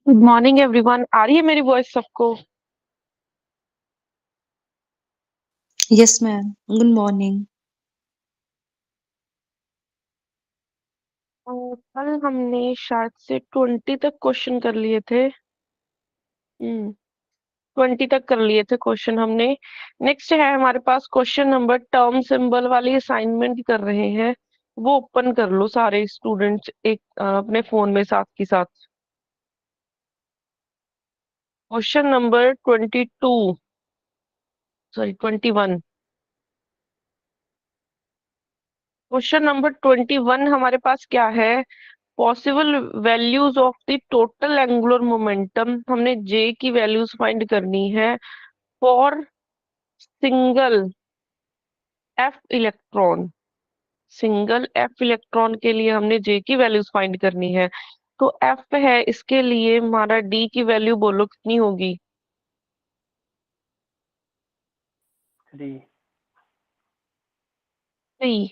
Good morning everyone. आ रही है मेरी वॉइस सबको? Yes, ma'am. Good morning. कल हमने शायद से 20 तक क्वेश्चन कर लिए थे। 20 तक कर लिए थे क्वेश्चन हमने। नेक्स्ट है हमारे पास क्वेश्चन नंबर, टर्म सिंबल वाली असाइनमेंट कर रहे हैं। वो ओपन कर लो सारे स्टूडेंट्स एक अपने फोन में साथ के साथ। Question number 22, sorry 21। Question number 21 हमारे पास क्या है? Possible values of the total angular momentum. हमने जे की वैल्यूज फाइंड करनी है for single F electron. Single F electron के लिए हमने जे की वैल्यूज फाइंड करनी है। तो एफ है, इसके लिए हमारा डी की वैल्यू बोलो कितनी होगी? 3। 3।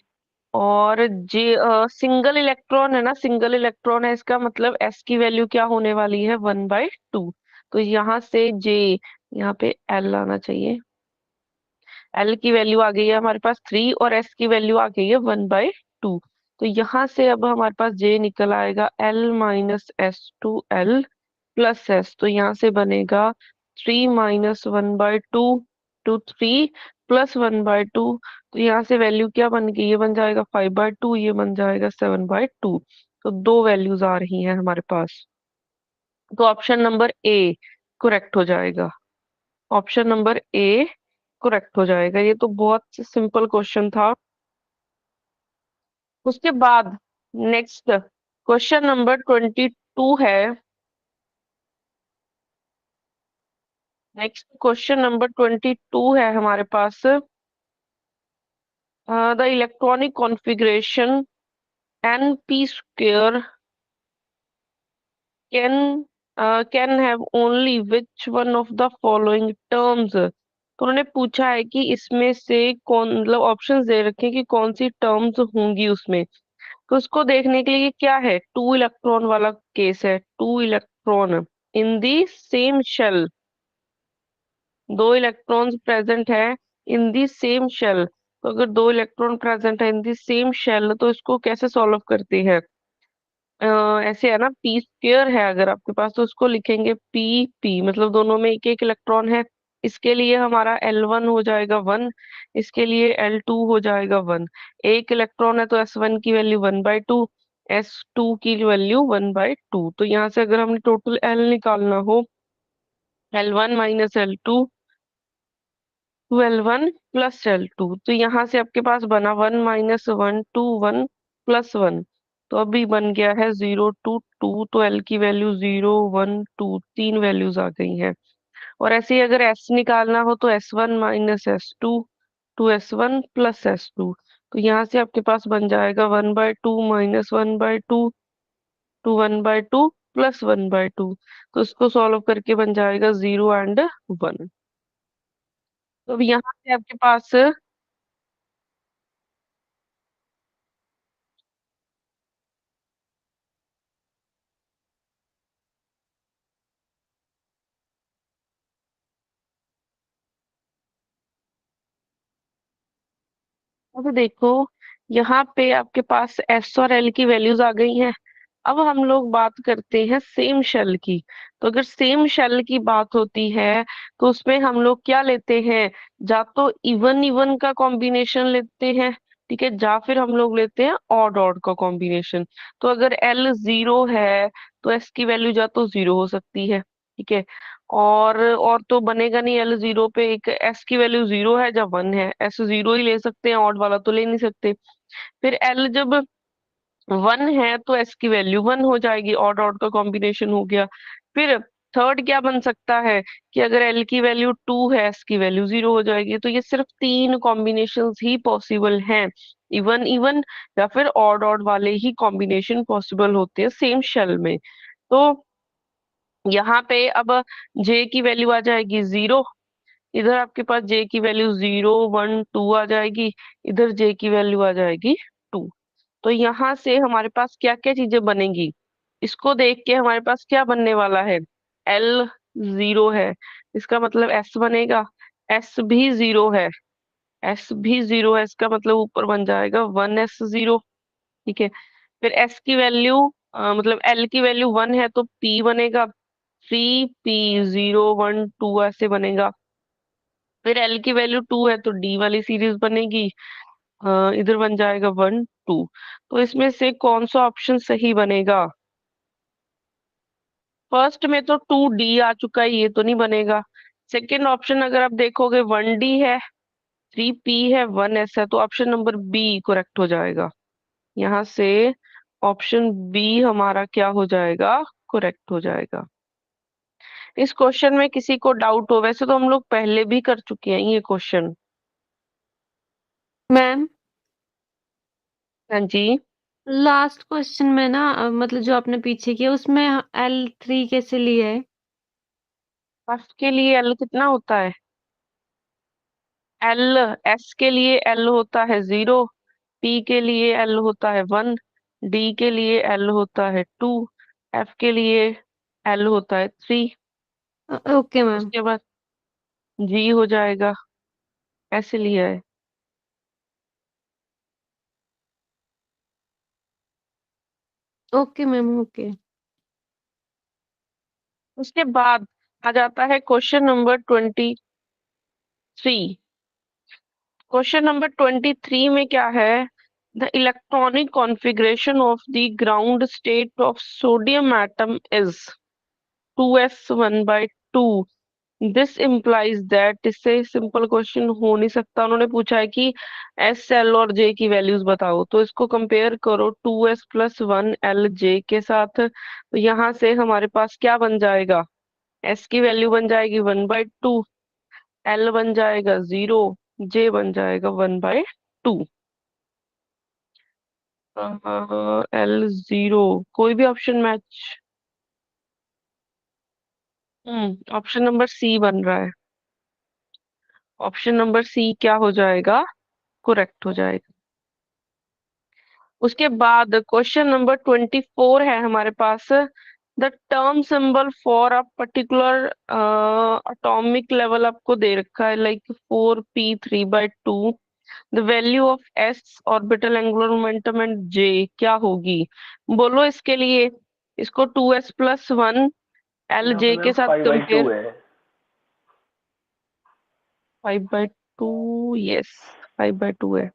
और जे सिंगल इलेक्ट्रॉन है ना, सिंगल इलेक्ट्रॉन है, इसका मतलब एस की वैल्यू क्या होने वाली है? 1/2। तो यहाँ से जे, यहाँ पे एल आना चाहिए। एल की वैल्यू आ गई है हमारे पास 3 और एस की वैल्यू आ गई है 1/2। तो यहाँ से अब हमारे पास जे निकल आएगा L minus S to L plus S. तो यहाँ से बनेगा 3 - 1/2 टू 3 प्लस 1/2। तो यहाँ से वैल्यू क्या बन गई? ये बन जाएगा 5/2, ये बन जाएगा 7/2। तो दो वैल्यूज आ रही हैं हमारे पास। तो ऑप्शन नंबर ए करेक्ट हो जाएगा। ऑप्शन नंबर ए करेक्ट हो जाएगा। ये तो बहुत सिंपल क्वेश्चन था। उसके बाद नेक्स्ट क्वेश्चन नंबर 22 है। नेक्स्ट क्वेश्चन नंबर 22 है हमारे पास। The electronic configuration np square can can have only which one of the following terms। तो उन्होंने पूछा है कि इसमें से कौन, मतलब ऑप्शंस दे रखे हैं कि कौन सी टर्म्स होंगी उसमें। तो उसको देखने के लिए ये क्या है? टू इलेक्ट्रॉन वाला केस है। Two electron in the same shell. दो इलेक्ट्रॉन्स प्रेजेंट है इन दी सेम शेल। तो अगर दो इलेक्ट्रॉन प्रेजेंट है इन दी सेम शेल, तो इसको कैसे सॉल्व करते हैं? अ, ऐसे है ना, पी स्क्वेयर है अगर आपके पास, तो उसको लिखेंगे पी पी, मतलब दोनों में एक एक इलेक्ट्रॉन है। इसके लिए हमारा L1 हो जाएगा 1, इसके लिए L2 हो जाएगा 1। एक इलेक्ट्रॉन है तो S1 की वैल्यू 1/2, S2 की वैल्यू 1/2। तो यहाँ से अगर हमने टोटल L निकालना हो, L1 minus L2 to L1 plus L2। तो यहाँ से आपके पास बना 1 - 1 2 1 प्लस 1। तो अभी बन गया है 0 to 2। तो L की वैल्यू 0 1 2, तीन वैल्यूज आ गई हैं। और ऐसे ही अगर S निकालना हो तो S1 minus S2 to S1 plus S2। तो यहाँ से आपके पास बन जाएगा 1/2 माइनस 1/2 टू 1/2 प्लस 1/2। तो इसको सॉल्व करके बन जाएगा 0 and 1। तो अब यहाँ से आपके पास, अब देखो यहाँ पे आपके पास एस और एल की वैल्यूज आ गई हैं। अब हम लोग बात करते हैं सेम शेल की। तो अगर सेम शेल की बात होती है तो उसमें हम लोग क्या लेते हैं? या तो इवन इवन का कॉम्बिनेशन लेते हैं, ठीक है, या फिर हम लोग लेते हैं ऑड ऑड का कॉम्बिनेशन। तो अगर एल 0 है तो एस की वैल्यू या तो 0 हो सकती है, ठीक है। और तो बनेगा नहीं, एल 0 पे एक एस की वैल्यू 0 है या 1 है, एस 0 ही ले सकते हैं, ऑड वाला तो ले नहीं सकते। फिर एल जब 1 है तो एस की वैल्यू 1 हो जाएगी, ऑड ऑड का कॉम्बिनेशन हो गया। फिर थर्ड क्या बन सकता है कि अगर एल की वैल्यू 2 है, एस की वैल्यू 0 हो जाएगी। तो ये सिर्फ तीन कॉम्बिनेशंस ही पॉसिबल हैं, इवन इवन या फिर ऑड ऑड वाले ही कॉम्बिनेशन पॉसिबल होते हैं सेम शेल में। तो यहाँ पे अब जे की वैल्यू आ जाएगी 0, इधर आपके पास जे की वैल्यू 0 1 2 आ जाएगी, इधर जे की वैल्यू आ जाएगी 2। तो यहाँ से हमारे पास क्या क्या चीजें बनेंगी? इसको देख के हमारे पास क्या बनने वाला है, एल 0 है, इसका मतलब एस बनेगा, एस भी 0 है, एस भी 0 है, इसका मतलब ऊपर बन जाएगा 1s0। ठीक है, फिर एस की वैल्यू मतलब एल की वैल्यू 1 है तो पी बनेगा, 3p0 1 2 ऐसे बनेगा। फिर एल की वैल्यू 2 है तो डी वाली सीरीज बनेगी, इधर बन जाएगा 1 2। तो इसमें से कौन सा ऑप्शन सही बनेगा? फर्स्ट में तो 2d आ चुका है, ये तो नहीं बनेगा। सेकेंड ऑप्शन अगर आप देखोगे 1d है, 3p है, 1s है, तो ऑप्शन नंबर बी करेक्ट हो जाएगा। यहाँ से ऑप्शन बी हमारा क्या हो जाएगा, करेक्ट हो जाएगा। इस क्वेश्चन में किसी को डाउट हो? वैसे तो हम लोग पहले भी कर चुके हैं ये क्वेश्चन। मैम, हाँ जी। लास्ट क्वेश्चन में ना मतलब जो आपने पीछे किया उसमें L3 कैसे लिया है? फर्स्ट के लिए एल कितना होता है? एल, एस के लिए एल होता है 0, पी के लिए एल होता है 1, डी के लिए एल होता है 2, एफ के लिए एल होता है 3। Okay ma'am. उसके बाद जी हो जाएगा, ऐसे लिया है। Okay ma'am, okay. उसके बाद आ जाता है क्वेश्चन नंबर 23। क्वेश्चन नंबर 23 में क्या है? The electronic configuration of the ground state of sodium atom is 2s1/2। This implies that, इससे सिंपल क्वेश्चन हो नहीं सकता। उन्होंने पूछा है कि एस, एल और जे की वैल्यूज बताओ, तो इसको कंपेयर करो 2s+1 एल जे के साथ। तो यहाँ से हमारे पास क्या बन जाएगा, एस की वैल्यू बन जाएगी 1/2, एल बन जाएगा 0, जे बन जाएगा 1/2। L 0, कोई भी ऑप्शन मैच? ऑप्शन नंबर सी बन रहा है। ऑप्शन नंबर सी क्या हो जाएगा, करेक्ट हो जाएगा। उसके बाद क्वेश्चन नंबर 24 है हमारे पास। The term symbol for a particular atomic level आपको दे रखा है, like 4p3/2। The value of S orbital angular momentum and J क्या होगी? बोलो इसके लिए। इसको 2s+1 एल यहाँ पे जे के मैम साथ 5/2 कंपेयर। है। 5/2, यस, 5/2 है।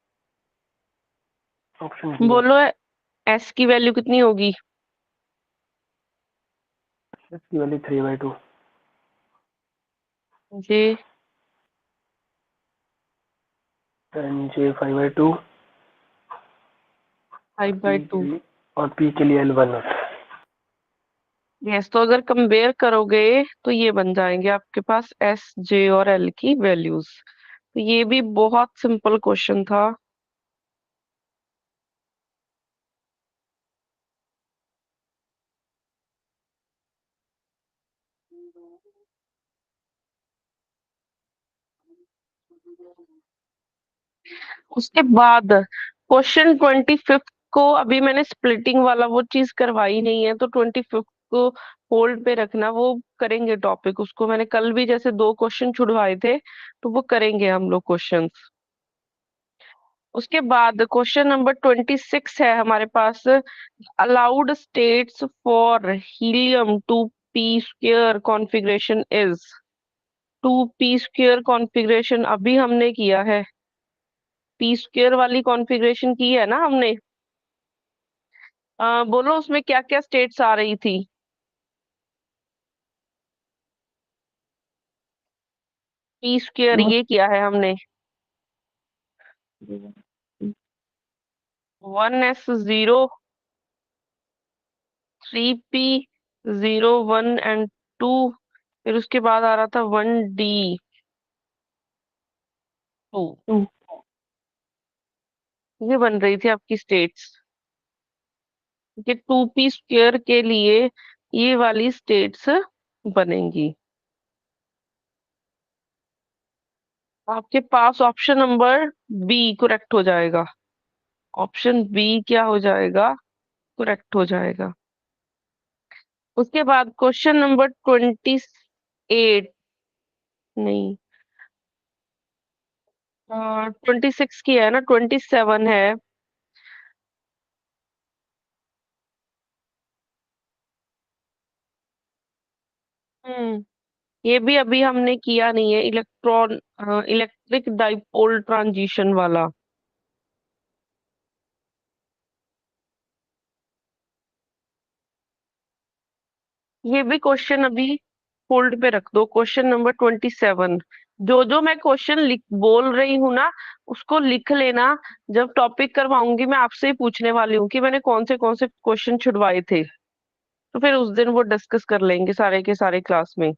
ऑप्शन बी है। बोलो एस की वैल्यू कितनी होगी? इसकी value 3/2। J, and J 5/2। 5 by P के टू लिए और पी के लिए L1 होता है। यस, तो अगर कंपेयर करोगे तो ये बन जाएंगे आपके पास एस, जे और एल की वैल्यूज। तो ये भी बहुत सिंपल क्वेश्चन था। उसके बाद क्वेश्चन 25 को अभी मैंने स्प्लिटिंग वाला वो चीज करवाई नहीं है, तो 25 को होल्ड पे रखना, वो करेंगे टॉपिक। उसको मैंने कल भी जैसे 2 क्वेश्चन छुड़वाए थे, तो वो करेंगे हम लोग क्वेश्चन। उसके बाद क्वेश्चन नंबर 26 है हमारे पास। Allowed states for helium 2p² configuration is. 2p² configuration अभी हमने किया है, p² वाली कॉन्फ़िगरेशन की है ना हमने। बोलो उसमें क्या क्या स्टेट्स आ रही थी? p² ये किया है हमने, 1s0, 3p0 1 एंड 2। फिर उसके बाद आ रहा था 1d2। ये बन रही थी आपकी स्टेट्स। ये 2p² के लिए ये वाली स्टेट्स बनेंगी। आपके पास ऑप्शन नंबर बी करेक्ट हो जाएगा। ऑप्शन बी क्या हो जाएगा, करेक्ट हो जाएगा। उसके बाद क्वेश्चन नंबर 28, नहीं 26 की है ना, 27 है। हम्म ये भी अभी हमने किया नहीं है, इलेक्ट्रिक डाइपोल ट्रांजिशन वाला। ये भी क्वेश्चन अभी होल्ड पे रख दो, क्वेश्चन नंबर 27। जो जो मैं क्वेश्चन लिख बोल रही हूँ ना, उसको लिख लेना। जब टॉपिक करवाऊंगी मैं आपसे ही पूछने वाली हूँ कि मैंने कौन से क्वेश्चन छुड़वाए थे, तो फिर उस दिन वो डिस्कस कर लेंगे सारे के सारे क्लास में।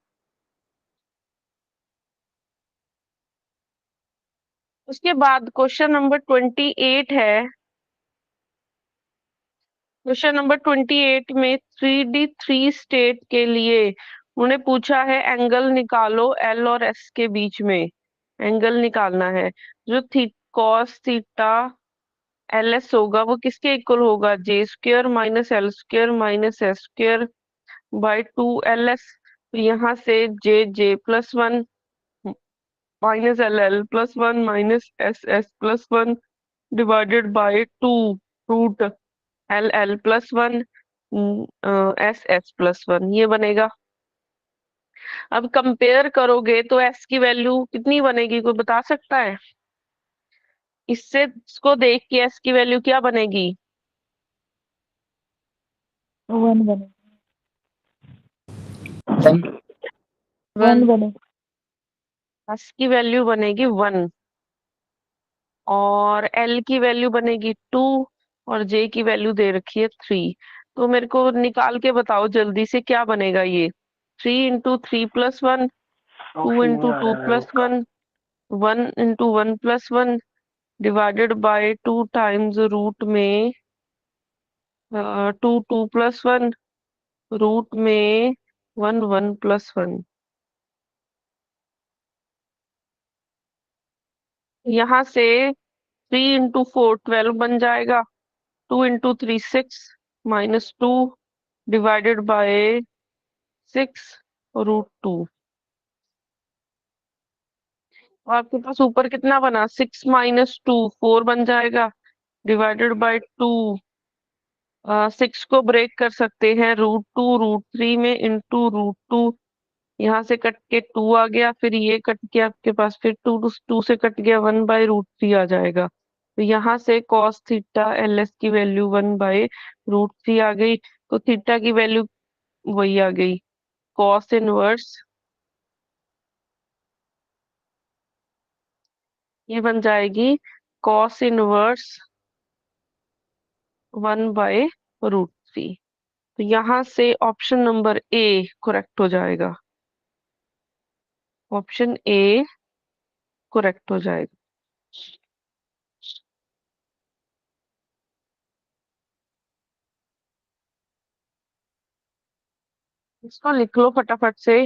उसके बाद क्वेश्चन नंबर 28 है। क्वेश्चन नंबर 28 में 3D स्टेट के लिए उन्होंने पूछा है, एंगल निकालो एल और एस के बीच में। एंगल निकालना है। जो कॉस थीटा एल एस होगा वो किसके इक्वल होगा, J² minus L² minus S² by 2LS। तो यहाँ से J+1 minus LL+1 minus SS+1 divided by 2 root LL+1 SS+1 ये बनेगा। अब कंपेयर करोगे तो S की वैल्यू कितनी बनेगी, कोई बता सकता है? इससे इसको देख के S की वैल्यू क्या बनेगी? 1 बने। 1 वन। 1 बने। S की वैल्यू बनेगी 1, और L की वैल्यू बनेगी 2, और J की वैल्यू दे रखी है 3। तो मेरे को निकाल के बताओ जल्दी से क्या बनेगा ये। 3 × 3 + 1, टू ऑप्शन नहीं इंटू आ टू रहा है मैम प्लस इसका। One 1 × 1 + 1 divided by 2 times root में 2 2 + 1 रूट में 1 1 + 1। यहाँ से 3 × 4 12 बन जाएगा। 2 × 3 6 -2 डिवाइडेड बाय 6 √2। आपके पास ऊपर कितना बना, 6 - 2 4 बन जाएगा, डिवाइडेड बाय 2। 6 को ब्रेक कर सकते हैं √2 √3 में इंटू √2। यहाँ से कट के 2 आ गया, फिर ये कट के आपके पास फिर 2 से कट गया, 1/√3 आ जाएगा। तो यहाँ से cos थीटा LS की वैल्यू 1/√3 आ गई। तो थीटा की वैल्यू वही आ गई, cos इनवर्स ये बन जाएगी cos इनवर्स 1/√3। तो यहाँ से ऑप्शन नंबर ए करेक्ट हो जाएगा। ऑप्शन ए करेक्ट हो जाएगा। इसको लिख लो फटाफट से।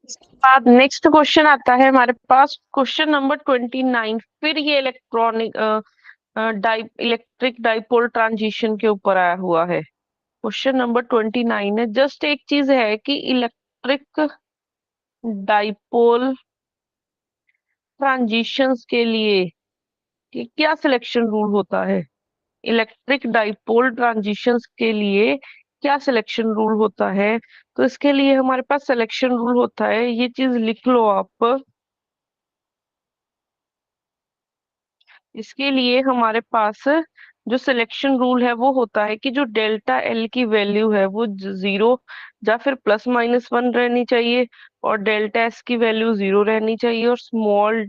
बाद नेक्स्ट क्वेश्चन आता है हमारे पास, क्वेश्चन नंबर 29। फिर ये इलेक्ट्रिक डाइपोल ट्रांजिशन के ऊपर आया हुआ है। क्वेश्चन नंबर 29 है। जस्ट एक चीज है कि इलेक्ट्रिक डाइपोल ट्रांजिशंस के लिए कि क्या सिलेक्शन रूल होता है। इलेक्ट्रिक डाइपोल ट्रांजिशंस के लिए क्या सिलेक्शन रूल होता है। तो इसके लिए हमारे पास सिलेक्शन रूल होता है, ये चीज लिख लो आप। इसके लिए हमारे पास जो सिलेक्शन रूल है वो होता है कि जो डेल्टा एल की वैल्यू है वो 0 या फिर +-1 रहनी चाहिए, और डेल्टा एस की वैल्यू 0 रहनी चाहिए, और स्मॉल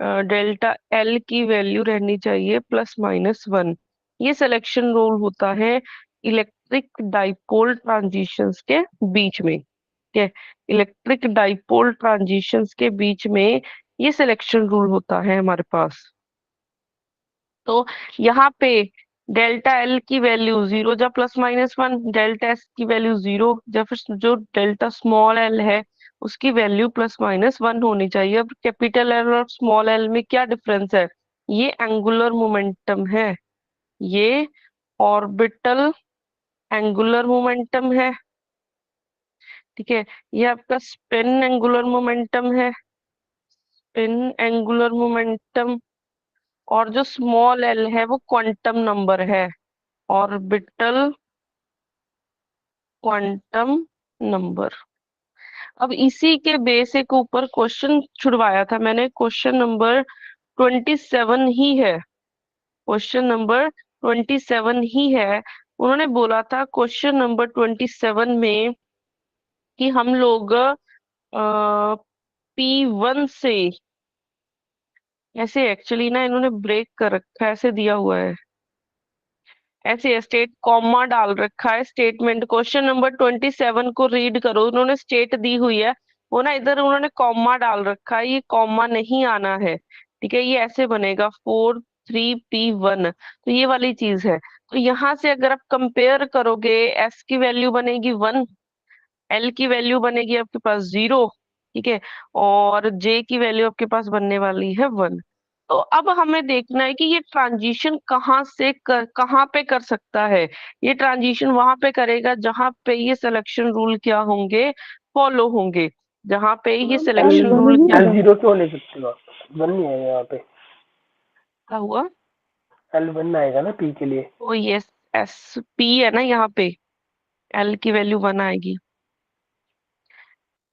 डेल्टा एल की वैल्यू रहनी चाहिए +-1। ये सिलेक्शन रूल होता है इलेक्ट्रिक डाइपोल ट्रांजिशंस के बीच में। ठीक है, इलेक्ट्रिक डाइपोल ट्रांजिशंस के बीच में ये सिलेक्शन रूल होता है हमारे पास। तो यहाँ पे डेल्टा एल की वैल्यू 0 या +-1, डेल्टा एस की वैल्यू 0 या फिर जो डेल्टा स्मॉल एल है उसकी वैल्यू +-1 होनी चाहिए। अब कैपिटल एल और स्मॉल एल में क्या डिफरेंस है, ये एंगुलर मोमेंटम है, ये ऑर्बिटल एंगुलर मोमेंटम है। ठीक है, ये आपका स्पिन एंगुलर मोमेंटम है, स्पिन एंगुलर मोमेंटम। और जो स्मॉल एल है वो क्वांटम नंबर है, ऑर्बिटल क्वांटम नंबर। अब इसी के बेस के ऊपर क्वेश्चन छुड़वाया था मैंने, क्वेश्चन नंबर 27 ही है, क्वेश्चन नंबर 27 ही है। उन्होंने बोला था क्वेश्चन नंबर 27 में कि हम लोग P1 से, ऐसे एक्चुअली ना इन्होंने ब्रेक कर रखा है, ऐसे दिया हुआ है, ऐसे स्टेट कॉमा डाल रखा है स्टेटमेंट। क्वेश्चन नंबर 27 को रीड करो, उन्होंने स्टेट दी हुई है, वो ना इधर उन्होंने कॉमा डाल रखा है, ये कॉमा नहीं आना है। ठीक है, ये ऐसे बनेगा 4 3 P1, तो ये वाली चीज है। तो यहाँ से अगर आप कंपेयर करोगे, एस की वैल्यू बनेगी 1, एल की वैल्यू बनेगी आपके पास 0। ठीक है, और जे की वैल्यू आपके पास बनने वाली है 1। तो अब हमें देखना है कि ये ट्रांजिशन कहाँ पे कर सकता है। ये ट्रांजिशन वहां पे करेगा जहां पे ये सिलेक्शन रूल क्या होंगे, फॉलो होंगे, जहां पे ये सिलेक्शन रूल क्या L0 क्यों ले सकते हो आप, 1 नहीं आएगा यहाँ पे, क्या हुआ। L1 आएगा ना P के लिए। ओ यस, एस पी है ना यहाँ पे, एल की वैल्यू 1 आएगी।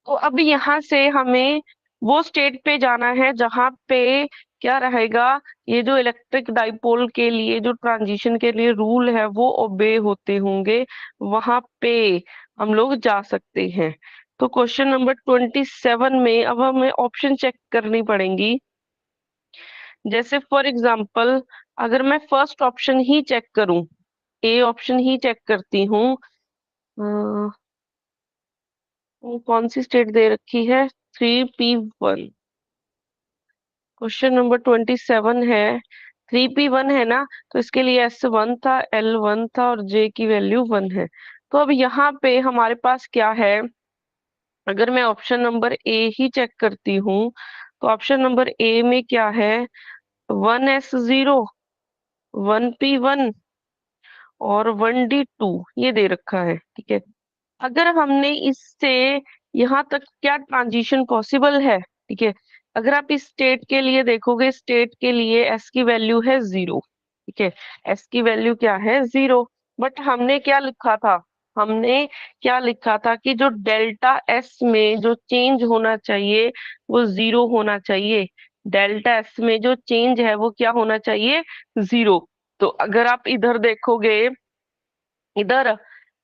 तो अब यहाँ से हमें वो स्टेट पे जाना है जहां पे क्या रहेगा, ये जो इलेक्ट्रिक डाइपोल के लिए जो ट्रांजिशन के लिए रूल है वो ओबे होते होंगे, वहां पे हम लोग जा सकते हैं। तो क्वेश्चन नंबर 27 में अब हमें ऑप्शन चेक करनी पड़ेंगी। जैसे फॉर एग्जांपल, अगर मैं फर्स्ट ऑप्शन ही चेक करूं, ए ऑप्शन ही चेक करती हूँ, कौन सी स्टेट दे रखी है, 3P1। क्वेश्चन नंबर 27 है, 3P1 है ना, तो इसके लिए S1 था, L1 था, और J की वैल्यू 1 है। तो अब यहाँ पे हमारे पास क्या है, अगर मैं ऑप्शन नंबर ए ही चेक करती हूँ, तो ऑप्शन नंबर ए में क्या है, 1S0, 1P1 और 1D2 ये दे रखा है। ठीक है, अगर हमने इससे यहाँ तक क्या ट्रांजिशन पॉसिबल है। ठीक है, अगर आप इस स्टेट के लिए देखोगे, स्टेट के लिए एस की वैल्यू है 0। ठीक है, एस की वैल्यू क्या है, 0। बट हमने क्या लिखा था, हमने क्या लिखा था कि जो डेल्टा एस में जो चेंज होना चाहिए वो 0 होना चाहिए, डेल्टा एस में जो चेंज है वो क्या होना चाहिए, 0। तो अगर आप इधर देखोगे, इधर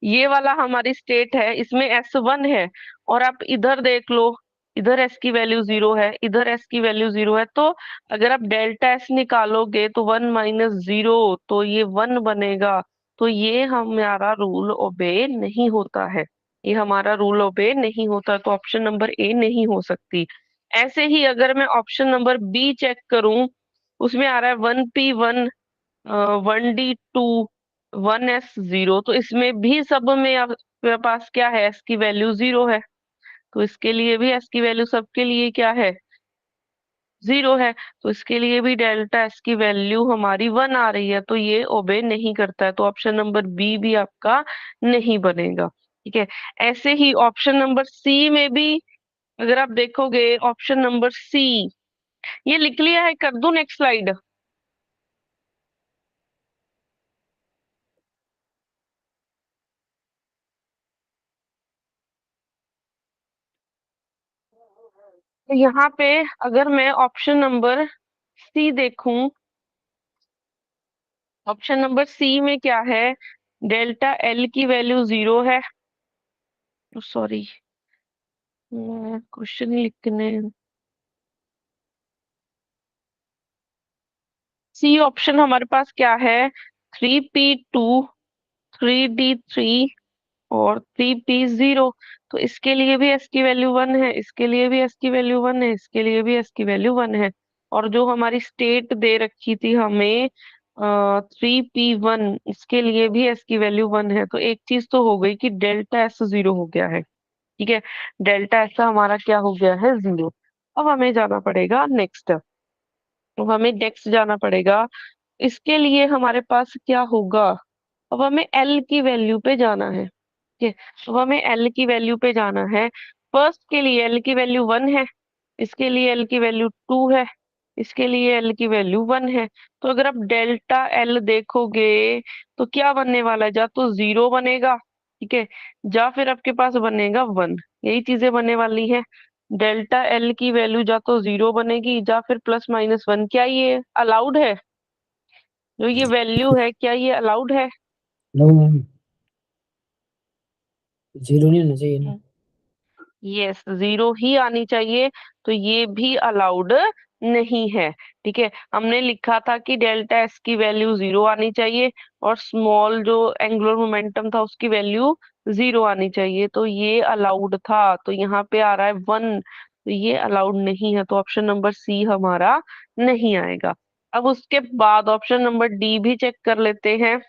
ये वाला हमारी स्टेट है, इसमें S1 है, और आप इधर देख लो, इधर S की वैल्यू 0 है, इधर S की वैल्यू 0 है। तो अगर आप डेल्टा S निकालोगे तो 1 - 0, तो ये 1 बनेगा। तो ये हमारा रूल ओबे नहीं होता है, ये हमारा रूल ओबे नहीं होता, तो ऑप्शन नंबर ए नहीं हो सकती। ऐसे ही अगर मैं ऑप्शन नंबर बी चेक करूं, उसमें आ रहा है 1P1, 1D2, 1S0, तो इसमें भी सब में आपके पास क्या है, एस की वैल्यू 0 है। तो इसके लिए भी एस की वैल्यू सबके लिए क्या है, 0 है। तो इसके लिए भी डेल्टा एस की वैल्यू हमारी 1 आ रही है, तो ये ओबे नहीं करता है, तो ऑप्शन नंबर बी भी आपका नहीं बनेगा। ठीक है, ऐसे ही ऑप्शन नंबर सी में भी अगर आप देखोगे, ऑप्शन नंबर सी ये लिख लिया है, कर दूं नेक्स्ट स्लाइड। तो यहाँ पे अगर मैं ऑप्शन नंबर सी देखूं, ऑप्शन नंबर सी में क्या है, डेल्टा एल की वैल्यू 0 है। सॉरी, मैं क्वेश्चन लिखने, सी ऑप्शन हमारे पास क्या है, 3p2, 3d3 और 3p0। तो इसके लिए भी एस की वैल्यू 1 है, इसके लिए भी एस की वैल्यू 1 है, इसके लिए भी एस की वैल्यू 1 है। और जो हमारी स्टेट दे रखी थी हमें 3p1, इसके लिए भी एस की वैल्यू 1 है। तो एक चीज तो हो गई कि डेल्टा एस 0 हो गया है। ठीक है, डेल्टा एस हमारा क्या हो गया है, 0। अब हमें जाना पड़ेगा नेक्स्ट, अब हमें नेक्स्ट जाना पड़ेगा। इसके लिए हमारे पास क्या होगा, अब हमें एल की वैल्यू पे जाना है। ठीक है, अब हमें एल की वैल्यू पे जाना है। फर्स्ट के लिए एल की वैल्यू 1 है, इसके लिए एल की वैल्यू 2 है, इसके लिए एल की वैल्यू 1 है। तो अगर आप डेल्टा एल देखोगे तो क्या बनने वाला है, या तो 0 बनेगा, ठीक है, या फिर आपके पास बनेगा 1। यही चीजें बनने वाली है। डेल्टा एल की वैल्यू या तो 0 बनेगी या फिर +-1। क्या ये अलाउड है, जो ये वैल्यू है क्या ये अलाउड है? नो मैम, 0 नहीं होना चाहिए ना। यस, 0 ही आनी चाहिए, तो ये भी अलाउड नहीं है। ठीक है, हमने लिखा था कि डेल्टा एस की वैल्यू 0 आनी चाहिए और स्मॉल जो एंगुलर मोमेंटम था उसकी वैल्यू 0 आनी चाहिए, तो ये अलाउड था। तो यहाँ पे आ रहा है 1, तो ये अलाउड नहीं है, तो ऑप्शन नंबर सी हमारा नहीं आएगा। अब उसके बाद ऑप्शन नंबर डी भी चेक कर लेते हैं।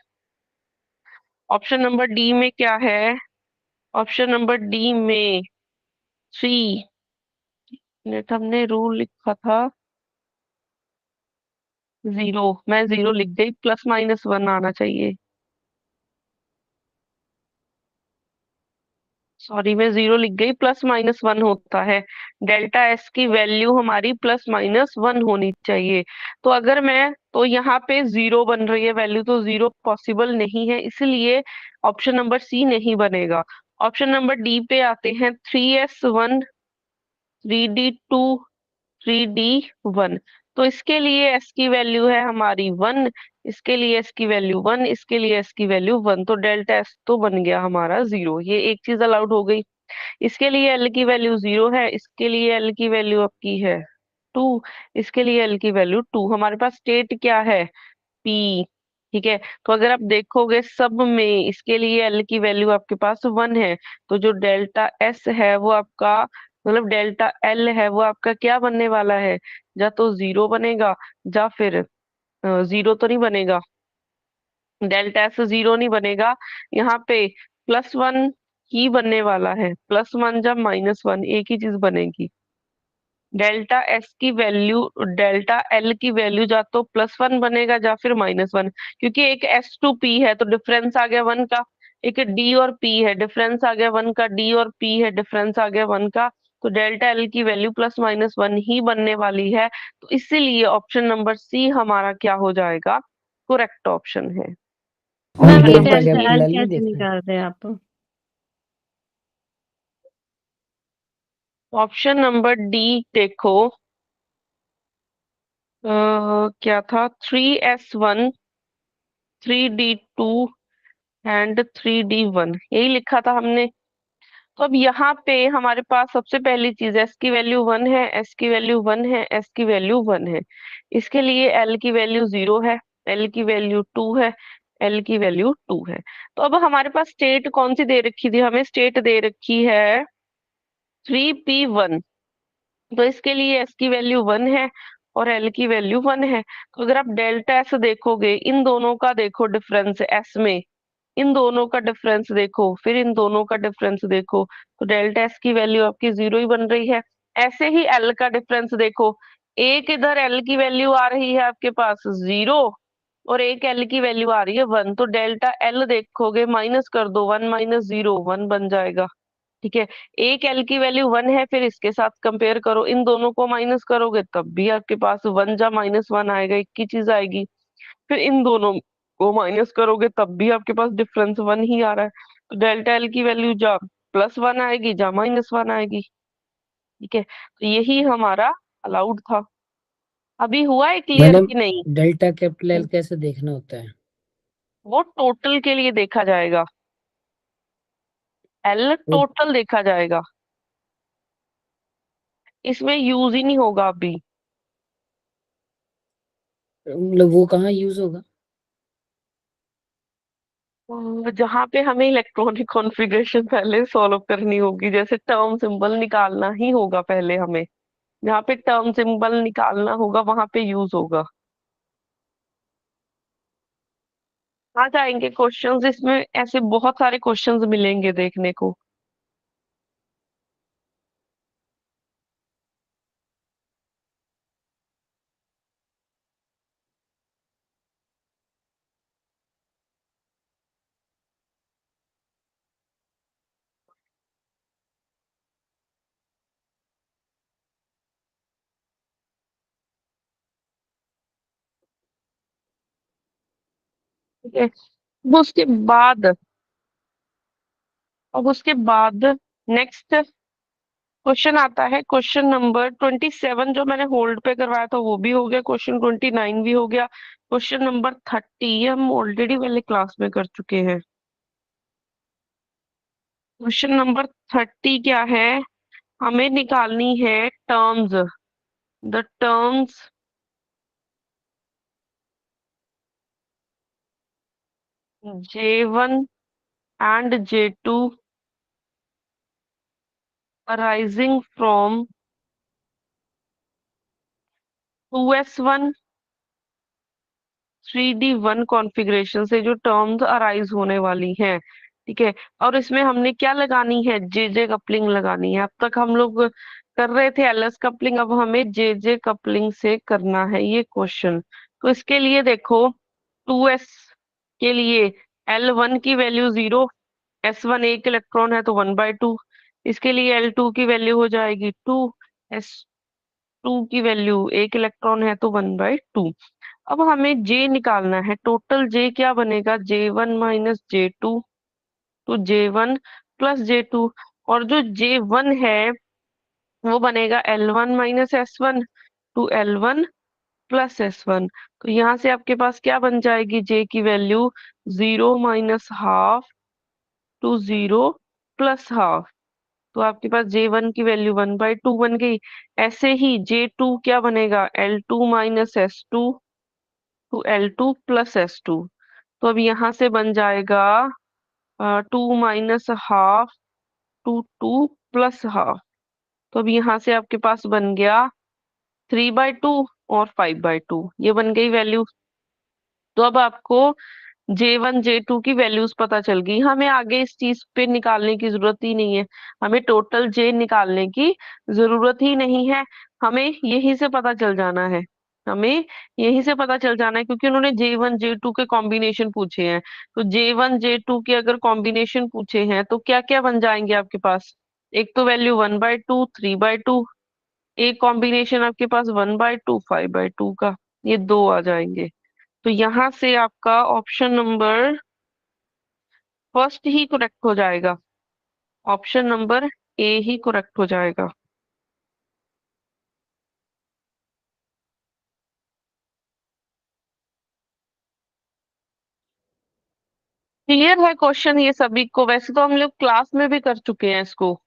ऑप्शन नंबर डी में क्या है, ऑप्शन नंबर डी में 3 मिनट हमने रूल लिखा था 0, मैं 0 लिख गई, +-1 आना चाहिए। सॉरी, मैं 0 लिख गई, +-1 होता है। डेल्टा एस की वैल्यू हमारी +-1 होनी चाहिए। तो अगर मैं, तो यहाँ पे 0 बन रही है वैल्यू, तो 0 पॉसिबल नहीं है, इसलिए ऑप्शन नंबर सी नहीं बनेगा। ऑप्शन नंबर डी पे आते हैं, 3s1, 3d2, 3d1। तो इसके लिए एस की वैल्यू है हमारी 1, इसके लिए एस की वैल्यू 1, इसके लिए एस की वैल्यू 1, तो डेल्टा एस तो बन गया हमारा 0। ये एक चीज अलाउड हो गई। इसके लिए एल की वैल्यू 0 है, इसके लिए एल की वैल्यू आपकी है 2, इसके लिए एल की वैल्यू 2। हमारे पास स्टेट क्या है, पी। ठीक है, तो अगर आप देखोगे सब में इसके लिए एल की वैल्यू आपके पास 1 है, तो जो डेल्टा एस है वो आपका, मतलब डेल्टा एल है वो आपका क्या बनने वाला है, या तो 0 बनेगा या फिर 0 तो नहीं बनेगा, डेल्टा एस 0 नहीं बनेगा, यहाँ पे +1 ही बनने वाला है। +1 जब -1 एक ही चीज बनेगी। डेल्टा एस की वैल्यू, डेल्टा एल की वैल्यू या तो +1 बनेगा या फिर -1, क्योंकि एक S2P है तो डिफरेंस आ गया 1 का, एक D और P है, डिफरेंस आ गया 1 का, D और P है, डिफरेंस आ गया 1 का। तो डेल्टा एल की वैल्यू +-1 ही बनने वाली है, तो इसीलिए ऑप्शन नंबर सी हमारा क्या हो जाएगा, करेक्ट ऑप्शन है। मैम तो ये एक बार डेल्टा कैपिटल एल एल नहीं कैसे देखना है। निकाल रहे हैं आप? ऑप्शन नंबर डी देखो, क्या था, 3s1, 3d2 एंड 3d1, यही लिखा था हमने। तो अब यहाँ पे हमारे पास सबसे पहली चीज, एस की वैल्यू 1 है, एस की वैल्यू 1 है, एस की वैल्यू 1 है। इसके लिए एल की वैल्यू 0 है, एल की वैल्यू 2 है, एल की वैल्यू 2 है। तो अब हमारे पास स्टेट कौन सी दे रखी थी, हमें स्टेट दे रखी है 3p1। तो इसके लिए एस की वैल्यू 1 है और एल की वैल्यू 1 है। तो अगर आप डेल्टा एस देखोगे, इन दोनों का देखो डिफरेंस एस में, इन दोनों का डिफरेंस देखो, फिर इन दोनों का डिफरेंस देखो, तो डेल्टा एस की वैल्यू आपकी 0 ही बन रही है। ऐसे ही एल का डिफरेंस देखो, एक इधर एल की वैल्यू आ रही है आपके पास 0 और एक एल की वैल्यू आ रही है 1, तो डेल्टा एल देखोगे माइनस कर दो, 1 माइनस 0 1 बन जाएगा। ठीक है, एक एल की वैल्यू 1 है, फिर इसके साथ कंपेयर करो, इन दोनों को माइनस करोगे तब भी आपके पास 1 जा माइनस 1 आएगा, एक की चीज आएगी। फिर इन दोनों को माइनस करोगे तब भी आपके पास डिफरेंस 1 ही आ रहा है, तो डेल्टा एल की वैल्यू जा +1 आएगी जा -1 आएगी। ठीक है, तो यही हमारा अलाउड था। अभी हुआ है क्लियर मैडम कि नहीं? डेल्टा कैपिटल एल कैसे देखना होता है? वो टोटल के लिए देखा जाएगा, एल वो टोटल देखा जाएगा, इसमें यूज ही नहीं होगा अभी। मतलब वो कहाँ यूज होगा? जहाँ पे हमें इलेक्ट्रॉनिक कॉन्फ़िगरेशन पहले सॉल्व करनी होगी, जैसे टर्म सिंबल निकालना ही होगा पहले हमें, जहाँ पे टर्म सिंबल निकालना होगा वहां पे यूज होगा। आ जाएंगे क्वेश्चंस, इसमें ऐसे बहुत सारे क्वेश्चंस मिलेंगे देखने को। ठीक है, उसके बाद, नेक्स्ट क्वेश्चन आता है, क्वेश्चन नंबर 27 जो मैंने होल्ड पे करवाया था वो भी हो गया, क्वेश्चन 29 भी हो गया, क्वेश्चन नंबर 30 हम ऑलरेडी वाले क्लास में कर चुके हैं। क्वेश्चन नंबर 30 क्या है, हमें निकालनी है terms, the terms J1 and J2 arising from 2s1 3d1 configuration से जो टर्म्स अराइज होने वाली हैं। ठीक है, और इसमें हमने क्या लगानी है, जे जे कपलिंग लगानी है। अब तक हम लोग कर रहे थे एलएस कपलिंग, अब हमें जे जे कपलिंग से करना है ये क्वेश्चन। तो इसके लिए देखो, 2s के लिए L1 की वैल्यू 0, S1 एक इलेक्ट्रॉन है तो 1/2, इसके लिए L2 की वैल्यू हो जाएगी 2, S2 की वैल्यू एक इलेक्ट्रॉन है तो 1/2। अब हमें जे निकालना है, टोटल जे क्या बनेगा, J1 माइनस J2, तो J1 प्लस J2, और जो J1 है वो बनेगा L1 minus S1 to L1 plus S1। तो यहाँ से आपके पास क्या बन जाएगी, जे की value 0 minus half to 0 plus half, तो आपके पास J1 की वैल्यू 1/2 बन गई। ऐसे ही J2 क्या बनेगा, L2 minus S2 to L2 plus S2, तो अब यहाँ से बन जाएगा 2 minus half to 2 plus half, तो अब यहाँ से आपके पास बन गया 3/2 और 5/2, ये बन गई वैल्यू। तो अब आपको J1 J2 की वैल्यूज पता चल गई, हमें आगे इस चीज पे निकालने की जरूरत ही नहीं है, हमें टोटल J निकालने की जरूरत ही नहीं है, हमें यही से पता चल जाना है, हमें यही से पता चल जाना है, क्योंकि उन्होंने J1 J2 के कॉम्बिनेशन पूछे हैं। तो J1 J2 के अगर कॉम्बिनेशन पूछे हैं तो क्या क्या बन जाएंगे आपके पास, एक तो वैल्यू 1/2 3/2, एक कॉम्बिनेशन आपके पास 1/2 5/2 का, ये दो आ जाएंगे। तो यहाँ से आपका ऑप्शन नंबर फर्स्ट ही करेक्ट हो जाएगा, option number A he correct हो जाएगा। क्लियर है क्वेश्चन ये सभी को, वैसे तो हम लोग क्लास में भी कर चुके हैं इसको।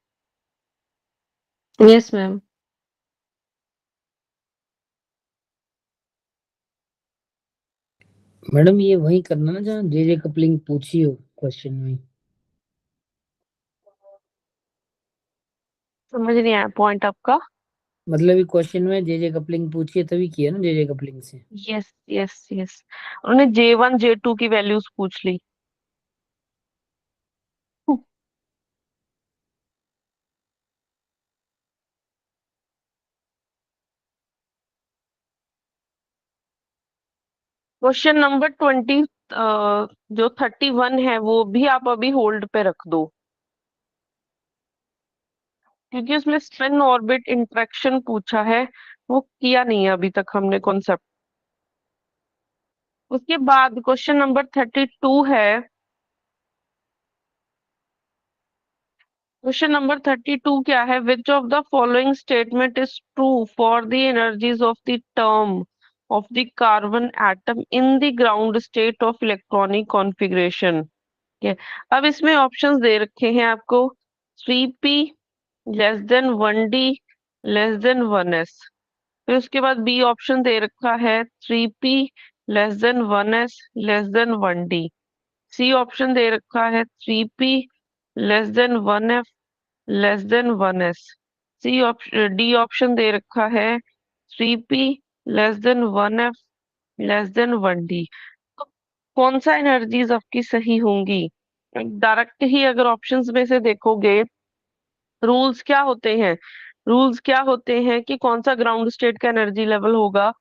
Yes ma'am. मैडम ये वही करना ना जहाँ जे जे कपलिंग पूछी हो क्वेश्चन में। समझ नहीं आया पॉइंट आपका। मतलब ये क्वेश्चन में जे जे कपलिंग पूछी है तभी किया ना जे जे कपलिंग से। यस यस यस, उन्होंने J1 J2 की वैल्यूज पूछ ली। क्वेश्चन नंबर 20 जो 31 है वो भी आप अभी होल्ड पे रख दो, क्योंकि उसमें स्पिन ऑर्बिट इंटरेक्शन पूछा है, वो किया नहीं है अभी तक हमने कॉन्सेप्ट। उसके बाद क्वेश्चन नंबर 32 है। क्वेश्चन नंबर 32 क्या है? Which of the following statement is true for the energies of the term of the carbon atom in the ground state of electronic configuration? ठीक है, अब इसमें ऑप्शंस दे रखे हैं आपको। 3p less than 1d less than 1s। फिर उसके बाद बी ऑप्शन दे रखा है 3p less than 1s less than 1d। C option दे रखा है 3p less than 1f less than 1s। C option D option दे रखा है 3p less than 1f less than 1d। तो कौन सा एनर्जीज आपकी सही होंगी? डायरेक्ट ही अगर ऑप्शंस में से देखोगे, रूल्स क्या होते हैं? रूल्स क्या होते हैं कि कौन सा ग्राउंड स्टेट का एनर्जी लेवल होगा?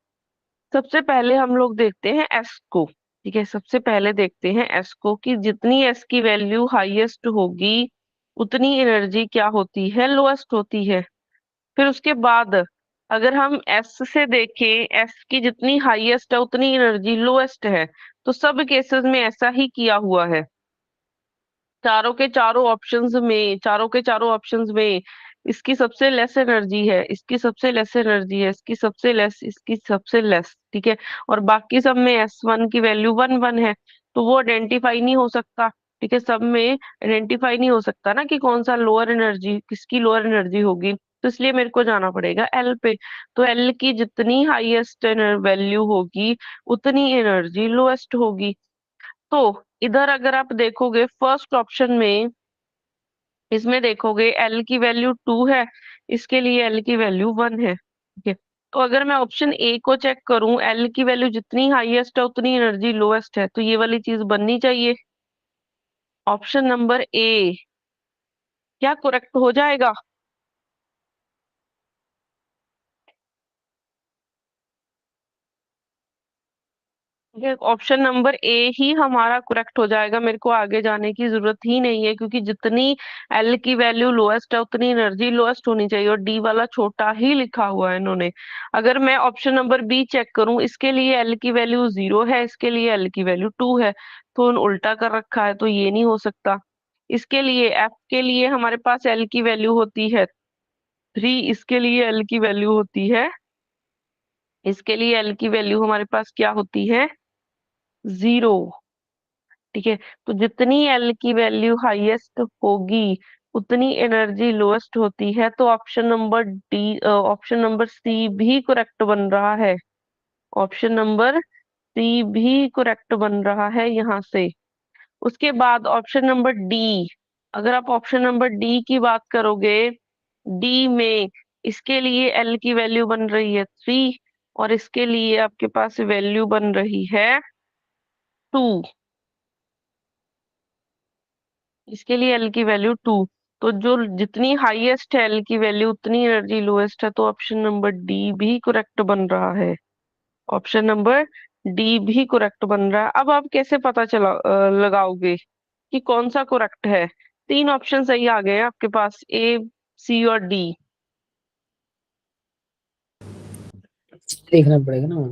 सबसे पहले हम लोग देखते हैं एस को। ठीक है, सबसे पहले देखते हैं एस को कि जितनी एस की वैल्यू हाईएस्ट होगी उतनी एनर्जी क्या होती है? लोएस्ट होती है। फिर उसके बाद अगर हम एस से देखें, एस की जितनी हाईएस्ट है उतनी एनर्जी लोएस्ट है, तो सब केसेस में ऐसा ही किया हुआ है। चारों के चारों ऑप्शंस में इसकी सबसे लेस एनर्जी है, इसकी सबसे लेस एनर्जी है, इसकी सबसे लेस, इसकी सबसे लेस। ठीक है, और बाकी सब में S1 की वैल्यू 1 1 है, तो वो आइडेंटिफाई नहीं हो सकता। ठीक है, सब में आइडेंटिफाई नहीं हो सकता ना कि कौन सा लोअर एनर्जी, किसकी लोअर एनर्जी होगी। तो इसलिए मेरे को जाना पड़ेगा एल पे। तो एल की जितनी हाईएस्ट वैल्यू होगी उतनी एनर्जी लोएस्ट होगी। तो इधर अगर आप देखोगे फर्स्ट ऑप्शन में, इसमें देखोगे एल की वैल्यू 2 है, इसके लिए एल की वैल्यू 1 है। ठीक है, तो अगर मैं ऑप्शन ए को चेक करूं, एल की वैल्यू जितनी हाईएस्ट है उतनी एनर्जी लोएस्ट है, तो ये वाली चीज बननी चाहिए। ऑप्शन नंबर ए क्या करेक्ट हो जाएगा? ये ऑप्शन नंबर ए ही हमारा करेक्ट हो जाएगा, मेरे को आगे जाने की जरूरत ही नहीं है, क्योंकि जितनी एल की वैल्यू लोएस्ट है उतनी एनर्जी लोएस्ट होनी चाहिए, और डी वाला छोटा ही लिखा हुआ है इन्होंने। अगर मैं ऑप्शन नंबर बी चेक करूं, इसके लिए एल की वैल्यू 0 है, इसके लिए एल की वैल्यू 2 है, तो उल्टा कर रखा है, तो ये नहीं हो सकता। इसके लिए एफ के लिए हमारे पास एल की वैल्यू होती है 3, इसके लिए एल की वैल्यू होती है, इसके लिए एल की वैल्यू हमारे पास क्या होती है? 0। ठीक है, तो जितनी एल की वैल्यू हाईएस्ट होगी उतनी एनर्जी लोएस्ट होती है, तो option number D, option number C भी करेक्ट बन रहा है। ऑप्शन नंबर सी भी करेक्ट बन रहा है यहाँ से। उसके बाद ऑप्शन नंबर डी, अगर आप ऑप्शन नंबर डी की बात करोगे, डी में इसके लिए एल की वैल्यू बन रही है 3, और इसके लिए आपके पास वैल्यू बन रही है 2। इसके लिए एल की वैल्यू 2, तो जो जितनी हाईएस्ट है एल की वैल्यू उतनी एनर्जी लोएस्ट है, तो ऑप्शन नंबर डी भी करेक्ट बन रहा है। ऑप्शन नंबर डी भी करेक्ट बन रहा है। अब आप कैसे पता लगाओगे कि कौन सा करेक्ट है? तीन ऑप्शन सही आ गए हैं आपके पास, ए, सी और डी। देखना पड़ेगा ना,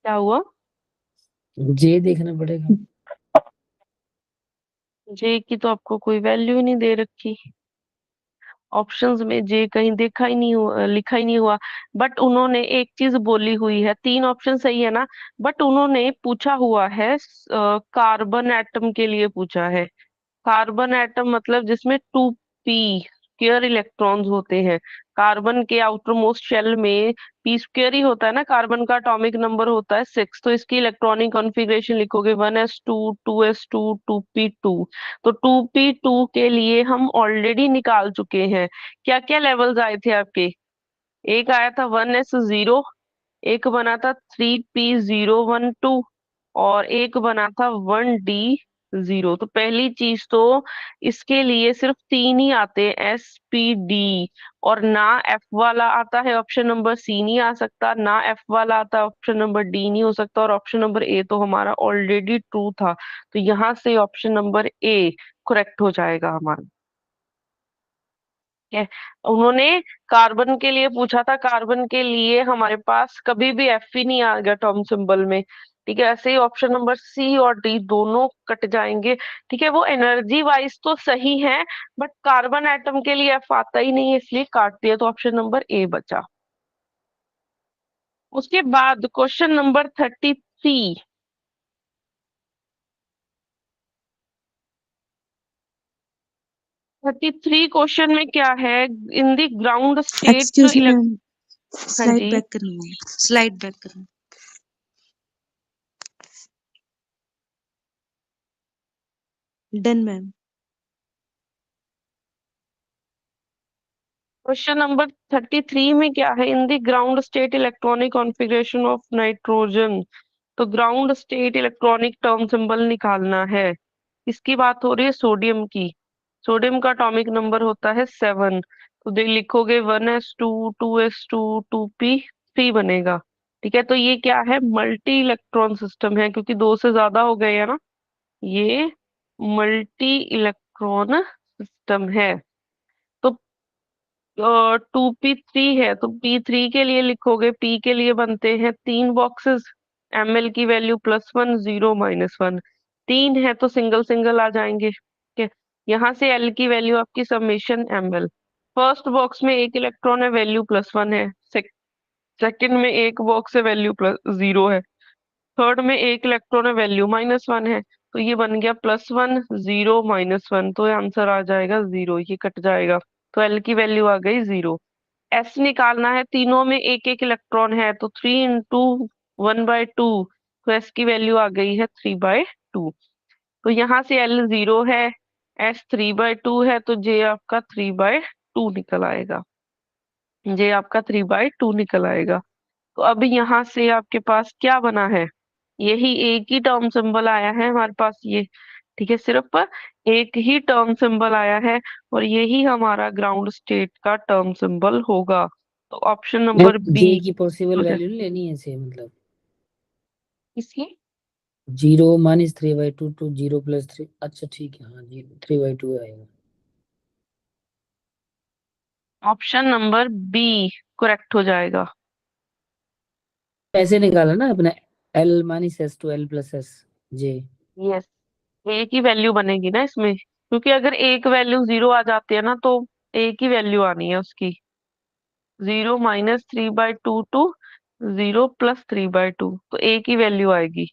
क्या हुआ? जे देखना पड़ेगा। जे की तो आपको कोई वैल्यू ही नहीं दे रखी, ऑप्शंस में जे कहीं देखा ही नहीं हुआ, लिखा ही नहीं हुआ। बट उन्होंने एक चीज बोली हुई है, तीन ऑप्शन सही है ना, बट उन्होंने पूछा हुआ है कार्बन एटम के लिए पूछा है। कार्बन एटम मतलब जिसमें 2p स्क्वायर इलेक्ट्रॉन्स होते हैं। कार्बन के आउटर मोस्ट शेल में p स्क्वायर ही होता है ना, कार्बन का एटॉमिक नंबर होता है 6, तो इसकी इलेक्ट्रॉनिक कॉन्फ़िगरेशन लिखोगे 1s2 2s2 2p2। तो 2p2 के लिए हम ऑलरेडी निकाल चुके हैं। क्या क्या लेवल्स आए थे आपके? एक आया था 1s0, एक बना था 3p012, और एक बना था 1d जीरो। तो पहली चीज तो इसके लिए सिर्फ तीन ही आते हैं, SPD, और ना F वाला आता है, ऑप्शन नंबर C नहीं आ सकता, ना F वाला आता है, ऑप्शन नंबर D नहीं हो सकता, और ऑप्शन नंबर A तो हमारा ऑलरेडी ट्रू था। तो यहाँ से ऑप्शन नंबर A करेक्ट हो जाएगा हमारा। ठीक है, उन्होंने कार्बन के लिए पूछा था, कार्बन के लिए हमारे पास कभी भी F ही नहीं आ गया टर्म सिंबल में। ठीक है, ऐसे ही ऑप्शन नंबर C और D दोनों कट जाएंगे। ठीक है, वो एनर्जी वाइज तो सही है, बट कार्बन एटम के लिए F आता ही नहीं है, इसलिए काट दिया, तो ऑप्शन नंबर A बचा। उसके बाद क्वेश्चन नंबर 33। 33 क्वेश्चन में क्या है, in the ground state excuse me ma'am, हाँ स्लाइड जी, बैक करना है, स्लाइड बैक करना डन मैम। क्वेश्चन नंबर 33 में क्या है, in the ground state electronic configuration of nitrogen. तो ground state electronic term symbol निकालना है। इसकी बात हो रही है सोडियम की। सोडियम का एटॉमिक नंबर होता है 7। तो देख लिखोगे 1s2 2s2 2p3 बनेगा। ठीक है, तो ये क्या है, मल्टी इलेक्ट्रॉन सिस्टम है, क्योंकि दो से ज्यादा हो गए हैं ना, ये मल्टी इलेक्ट्रॉन सिस्टम है। तो 2p3 है, तो P3 के लिए लिखोगे, P के लिए बनते हैं 3 बॉक्सेस, ml की वैल्यू +1 0 -1, 3 है तो सिंगल सिंगल आ जाएंगे। ठीक है, यहाँ से L की वैल्यू आपकी समेशन ml। फर्स्ट बॉक्स में एक इलेक्ट्रॉन है, वैल्यू +1 है। सेकंड में एक बॉक्स है, वैल्यू +0 है। थर्ड में एक इलेक्ट्रॉन है, वैल्यू -1 है। तो ये बन गया +1 0 -1, तो आंसर आ जाएगा 0, ये कट जाएगा। तो L की वैल्यू आ गई 0। S निकालना है, तीनों में एक एक इलेक्ट्रॉन है, तो 3 इंटू 1/2, तो S की वैल्यू आ गई है 3/2। तो यहाँ से L 0 है, S 3/2 है, तो J आपका 3/2 निकल आएगा। J आपका 3/2 निकल आएगा। तो अब यहाँ से आपके पास क्या बना है, यही एक ही टर्म सिंबल आया है हमारे पास ये। ठीक है, सिर्फ एक ही टर्म सिंबल आया है, और यही हमारा ग्राउंड स्टेट का टर्म सिंबल होगा। तो ऑप्शन नंबर बी। जे की पॉसिबल वैल्यू नहीं लेनी है इसे, मतलब इसकी 0 -3/2 टू 0 +3। अच्छा ठीक है, हाँ जी 3/2 आएगा। ऑप्शन नंबर बी करेक्ट हो जाएगा। ऐसे निकाला ना अपने, L -s to L + s J। Yes, एक ही वैल्यू बनेगी ना इसमें, क्योंकि अगर एक वैल्यू 0 आ जाती है ना, तो एक ही वैल्यू आनी है उसकी। 0 -3/2 टू 0 +3/2, तो एक ही वैल्यू आएगी।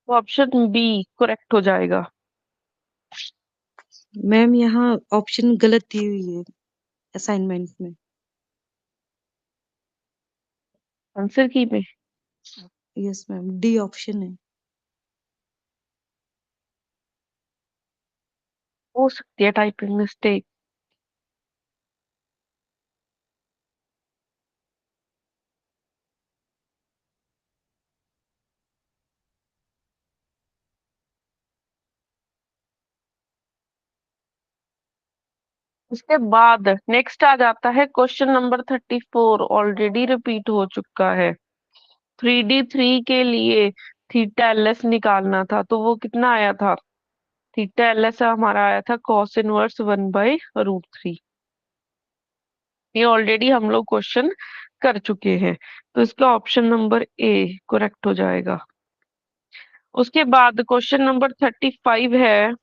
तो ऑप्शन बी करेक्ट हो जाएगा। मैम यहाँ ऑप्शन गलत दी हुई है असाइनमेंट में। आंसर की में यस मैम, डी ऑप्शन है। हो सकती है टाइपिंग मिस्टेक। उसके बाद नेक्स्ट आ जाता है क्वेश्चन नंबर 34, ऑलरेडी रिपीट हो चुका है। 3D3 के लिए θ LS निकालना था, तो वो कितना आया था, θ LS हमारा आया था cos इनवर्स 1/√3। ये ऑलरेडी हम लोग क्वेश्चन कर चुके हैं, तो इसका ऑप्शन नंबर ए करेक्ट हो जाएगा। उसके बाद क्वेश्चन नंबर 35 है,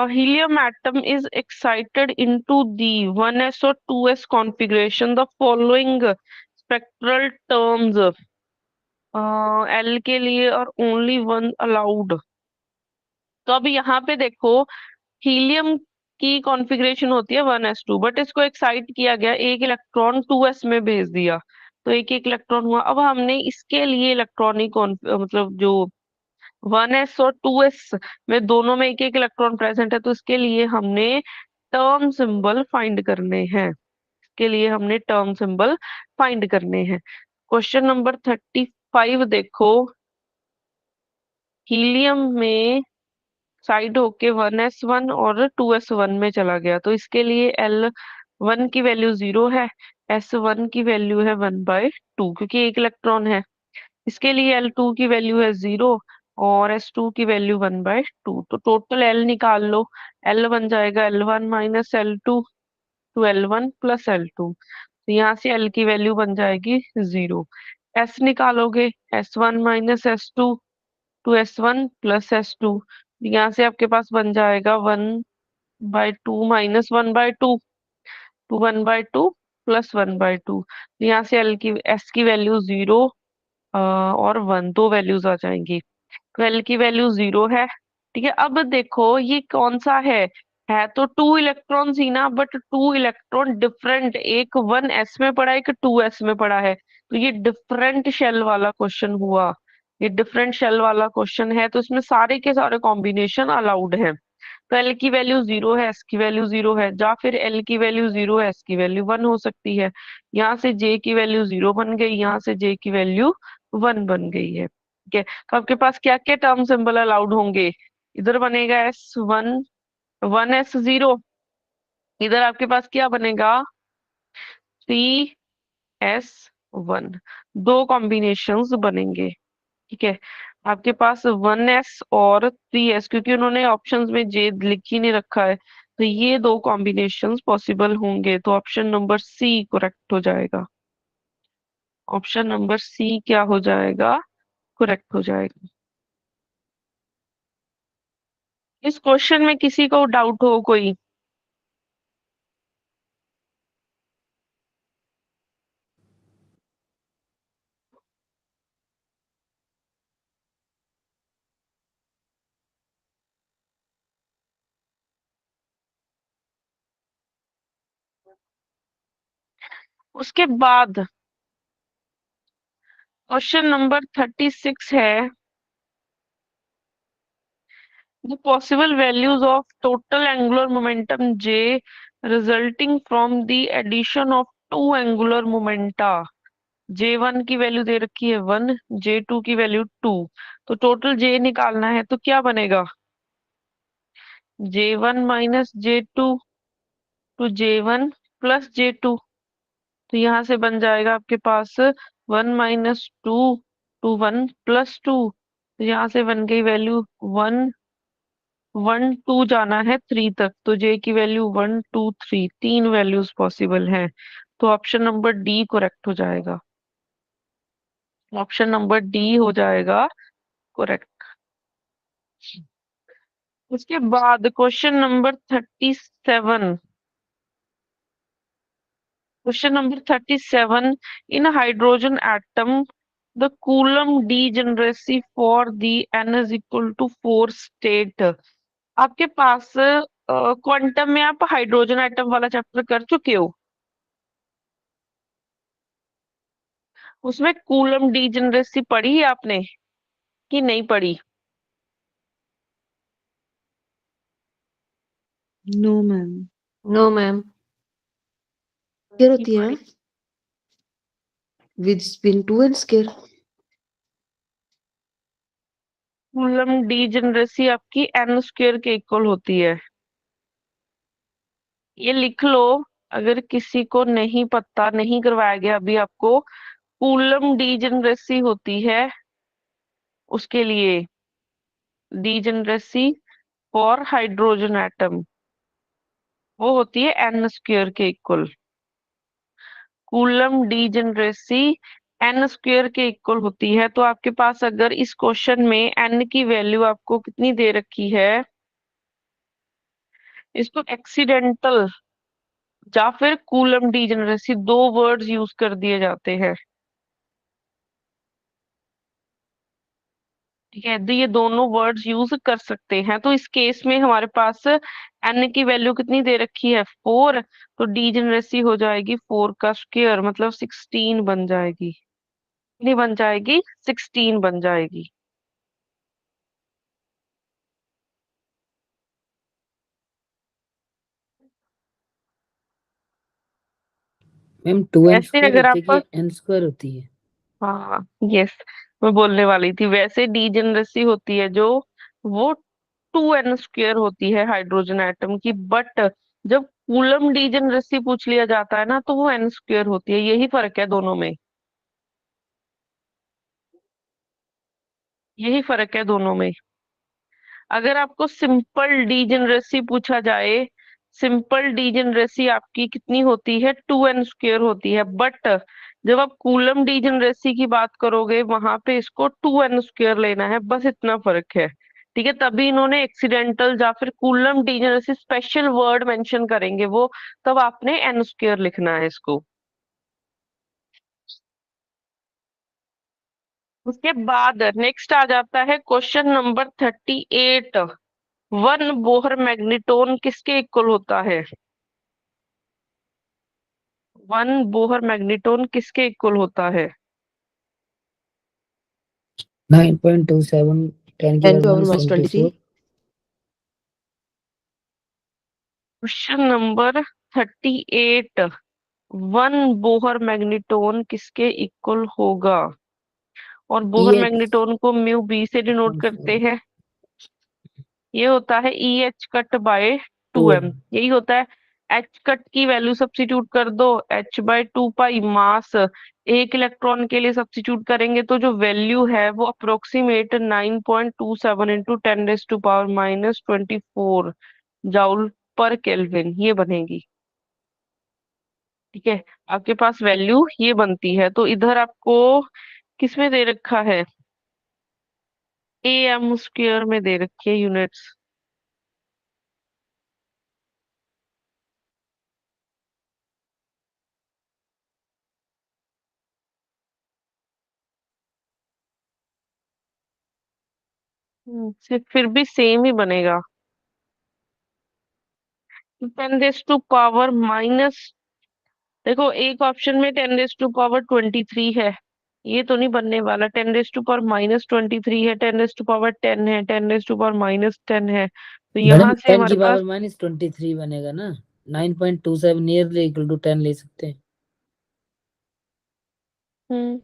helium atom is excited into the 1s or 2s configuration. The following spectral terms, L के लिए और only one allowed। तो अब यहाँ पे देखो, हीलियम की कॉन्फ़िगरेशन होती है 1s2, बट इसको एक्साइट किया गया, एक इलेक्ट्रॉन 2s में भेज दिया, तो एक एक इलेक्ट्रॉन हुआ। अब हमने इसके लिए इलेक्ट्रॉनिक मतलब जो 1s और 2s में दोनों में एक एक इलेक्ट्रॉन प्रेजेंट है, तो इसके लिए हमने टर्म सिंबल फाइंड करने हैं। इसके लिए हमने टर्म सिंबल फाइंड करने हैं। क्वेश्चन नंबर 35 देखो, हीलियम में साइड होके 1s1 और 2s1 में चला गया, तो इसके लिए L1 की वैल्यू 0 है, S1 की वैल्यू है 1/2 क्योंकि एक इलेक्ट्रॉन है। इसके लिए L2 की वैल्यू है 0 और S2 की वैल्यू 1/2, तो टोटल L निकाल लो। L बन जाएगा L1 minus L2 to L1 plus L2, तो यहाँ से L की वैल्यू बन जाएगी 0। S निकालोगे, S1 minus S2 to S1 plus S2, यहाँ से आपके पास बन जाएगा 1/2 माइनस 1/2 टू 1/2 प्लस 1/2, यहाँ से S की वैल्यू 0 और 1, दो वैल्यूज आ जाएंगी। 12 की वैल्यू 0 है। ठीक है, अब देखो ये कौन सा है तो 2 इलेक्ट्रॉन ही ना, बट 2 इलेक्ट्रॉन डिफरेंट, एक 1s में पड़ा है, एक 2s में पड़ा है, तो ये डिफरेंट शेल वाला क्वेश्चन हुआ। ये डिफरेंट शेल वाला क्वेश्चन है, तो इसमें सारे के सारे कॉम्बिनेशन अलाउड है। तो L की वैल्यू 0 है, S की वैल्यू 0 है, या फिर L की वैल्यू 0 है, S की वैल्यू 1 हो सकती है। यहाँ से J की वैल्यू 0 बन गई, यहाँ से J की वैल्यू 1 बन गई है। ठीक है, तो आपके पास क्या क्या टर्म सिंबल अलाउड होंगे? इधर बनेगा S1 1s0, इधर आपके पास क्या बनेगा 3s1, दो कॉम्बिनेशंस बनेंगे। ठीक है, आपके पास 1s और 3s, क्योंकि उन्होंने ऑप्शंस में जे लिख ही नहीं रखा है, तो ये दो कॉम्बिनेशंस पॉसिबल होंगे, तो ऑप्शन नंबर सी करेक्ट हो जाएगा। ऑप्शन नंबर सी क्या हो जाएगा? करेक्ट हो जाएगा। इस क्वेश्चन में किसी को डाउट हो कोई? उसके बाद क्वेश्चन नंबर 36 है, the possible values of total angular momentum J resulting from the addition of two angular momenta। J1 की वैल्यू दे रखी है 1, J2 की वैल्यू 2, तो टोटल J निकालना है, तो क्या बनेगा J1 minus J2 to J1 plus J2, तो यहाँ से बन जाएगा आपके पास 1 माइनस 2 टू 1 प्लस 2, तो यहाँ से बन गई वैल्यू 1 1 2 जाना है 3 तक, तो J की वैल्यू 1 2 3, तीन वैल्यूज पॉसिबल हैं, तो ऑप्शन नंबर डी करेक्ट हो जाएगा। ऑप्शन नंबर डी हो जाएगा करेक्ट। उसके बाद question number 37, question number 37, in hydrogen atom the Coulomb degeneracy for the n is equal to 4 state. आपके पास क्वांटम में आप हाइड्रोजन एटम वाला चैप्टर कर चुके हो, उसमें कूलम डीजेनरेसी पढ़ी है आपने कि नहीं पढ़ी? No ma'am. No ma'am. क्या नहीं होती है पढ़ी। With spin 2 and square? Coulomb degeneracy आपकी n स्क्वायर के इक्वल होती है, ये लिख लो। अगर किसी को नहीं पता, नहीं करवाया गया अभी आपको, कूलम डीजेनरेसी होती है उसके लिए डीजेनरेसी फॉर हाइड्रोजन एटम, वो होती है n स्क्वायर के equal. Coulomb degeneracy n square के इक्वल होती है, तो आपके पास अगर इस क्वेश्चन में n की वैल्यू आपको कितनी दे रखी है, इसको एक्सीडेंटल या फिर कूलम डीजेनरेसी, दो वर्ड्स यूज कर दिए जाते हैं। ठीक है, तो ये दोनों वर्ड्स यूज कर सकते हैं, तो इस केस में हमारे पास n की वैल्यू कितनी दे रखी है 4, तो डीजेनरेसी हो जाएगी 4 का स्क्वायर, मतलब 16 बन जाएगी। कितनी बन जाएगी? 16 बन जाएगी। मैम 2n वैसे स्क्वायर अगर होती है आप, कि n स्क्वायर होती है? हाँ यस, मैं बोलने वाली थी, वैसे डीजेनरेसी होती है जो, वो 2n स्क्वायर होती है हाइड्रोजन एटम की, बट जब कूलम डीजेनरेसी पूछ लिया जाता है ना तो वो n स्क्वायर होती है। यही फर्क है दोनों में, यही फर्क है दोनों में। अगर आपको सिंपल डीजेनरेसी पूछा जाए, सिंपल डीजेनरेसी आपकी कितनी होती है, 2n स्क्वायर होती है, बट जब आप कूलम डीजेनरेसी की बात करोगे वहां पे इसको 2n स्क्वायर लेना है, बस इतना फर्क है। ठीक है, तभी इन्होंने एक्सीडेंटल या फिर coulomb degeneracy special word mention करेंगे वो, तब आपने n स्क्वायर लिखना है इसको। उसके बाद नेक्स्ट आ जाता है question number 38। One Bohr magneton किसके इक्वल होता है? वन बोहर मैग्नीटोन किसके इक्वल होता है? 9.27 10 की 10 power to power minus minus 23. 24। Question number 38। One Bohr magneton किसके इक्वल होगा? और बोहर EH मैग्नीटोन को म्यू बी से डिनोट करते हैं। ये होता है E H cut by 2m, 2m। यही होता है। एच कट की वैल्यू सब्स्टिट्यूट कर दो, h/2 पाई मास, एक इलेक्ट्रॉन के लिए सब्स्टिट्यूट करेंगे तो जो वैल्यू है वो अप्रोक्सीमेट 9.27 इंटू 10⁻⁻24 जाउल पर केल्विन ये बनेगी। ठीक है, आपके पास वैल्यू ये बनती है, तो इधर आपको किसमें दे रखा है, am स्क्वायर में दे रखी है यूनिट्स। सिर्फ फिर भी सेम ही बनेगा। 10⁻⁻, देखो एक ऑप्शन में 10⁻23 है, ये तो नहीं बनने वाला। 10⁻⁻23 है, 10⁻10 है, 10⁻⁻10 है, तो मैडम यहाँ से 10 हमारे की पास। पावर माइनस 23 बनेगा ना। 9.27 नियरली इक्वल टू 10 ले सकते हैं। हम्म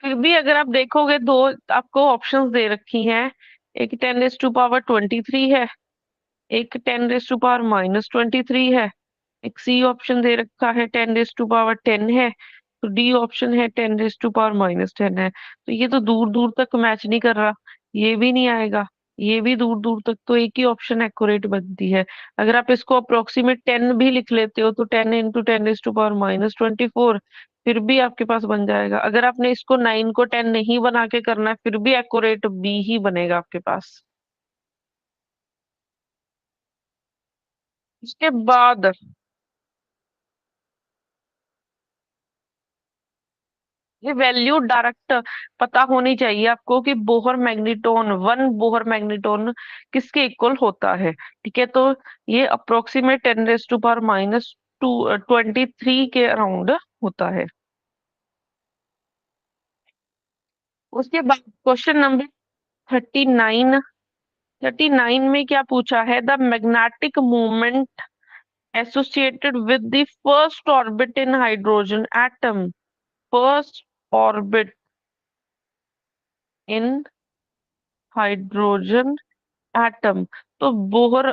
फिर भी अगर आप देखोगे, दो आपको ऑप्शंस दे रखी हैं, एक 10⁻23 है, एक 10⁻⁻23 है, एक सी ऑप्शन दे रखा है 10⁻10 है, तो डी ऑप्शन है 10⁻⁻10 है। तो ये तो दूर दूर तक मैच नहीं कर रहा, ये भी नहीं आएगा, ये भी दूर दूर तक, तो एक ही ऑप्शन एक्यूरेट बनती है। अगर आप इसको अप्रोक्सीमेट 10 भी लिख लेते हो तो 10 इंटू 10⁻⁻24 फिर भी आपके पास बन जाएगा। अगर आपने इसको 9 को 10 नहीं बना के करना है फिर भी एक्यूरेट बी ही बनेगा आपके पास। उसके बाद ये वैल्यू डायरेक्ट पता होनी चाहिए आपको कि बोहर मैग्नीटोन, वन बोहर मैग्नीटोन किसके इक्वल होता है। ठीक है, तो ये अप्रोक्सीमेट 10⁻⁻23 के अराउंड होता है। उसके बाद क्वेश्चन नंबर 39। 39 में क्या पूछा है, the magnetic movement associated with the first orbit in hydrogen atom, first orbit in hydrogen atom. तो बोहर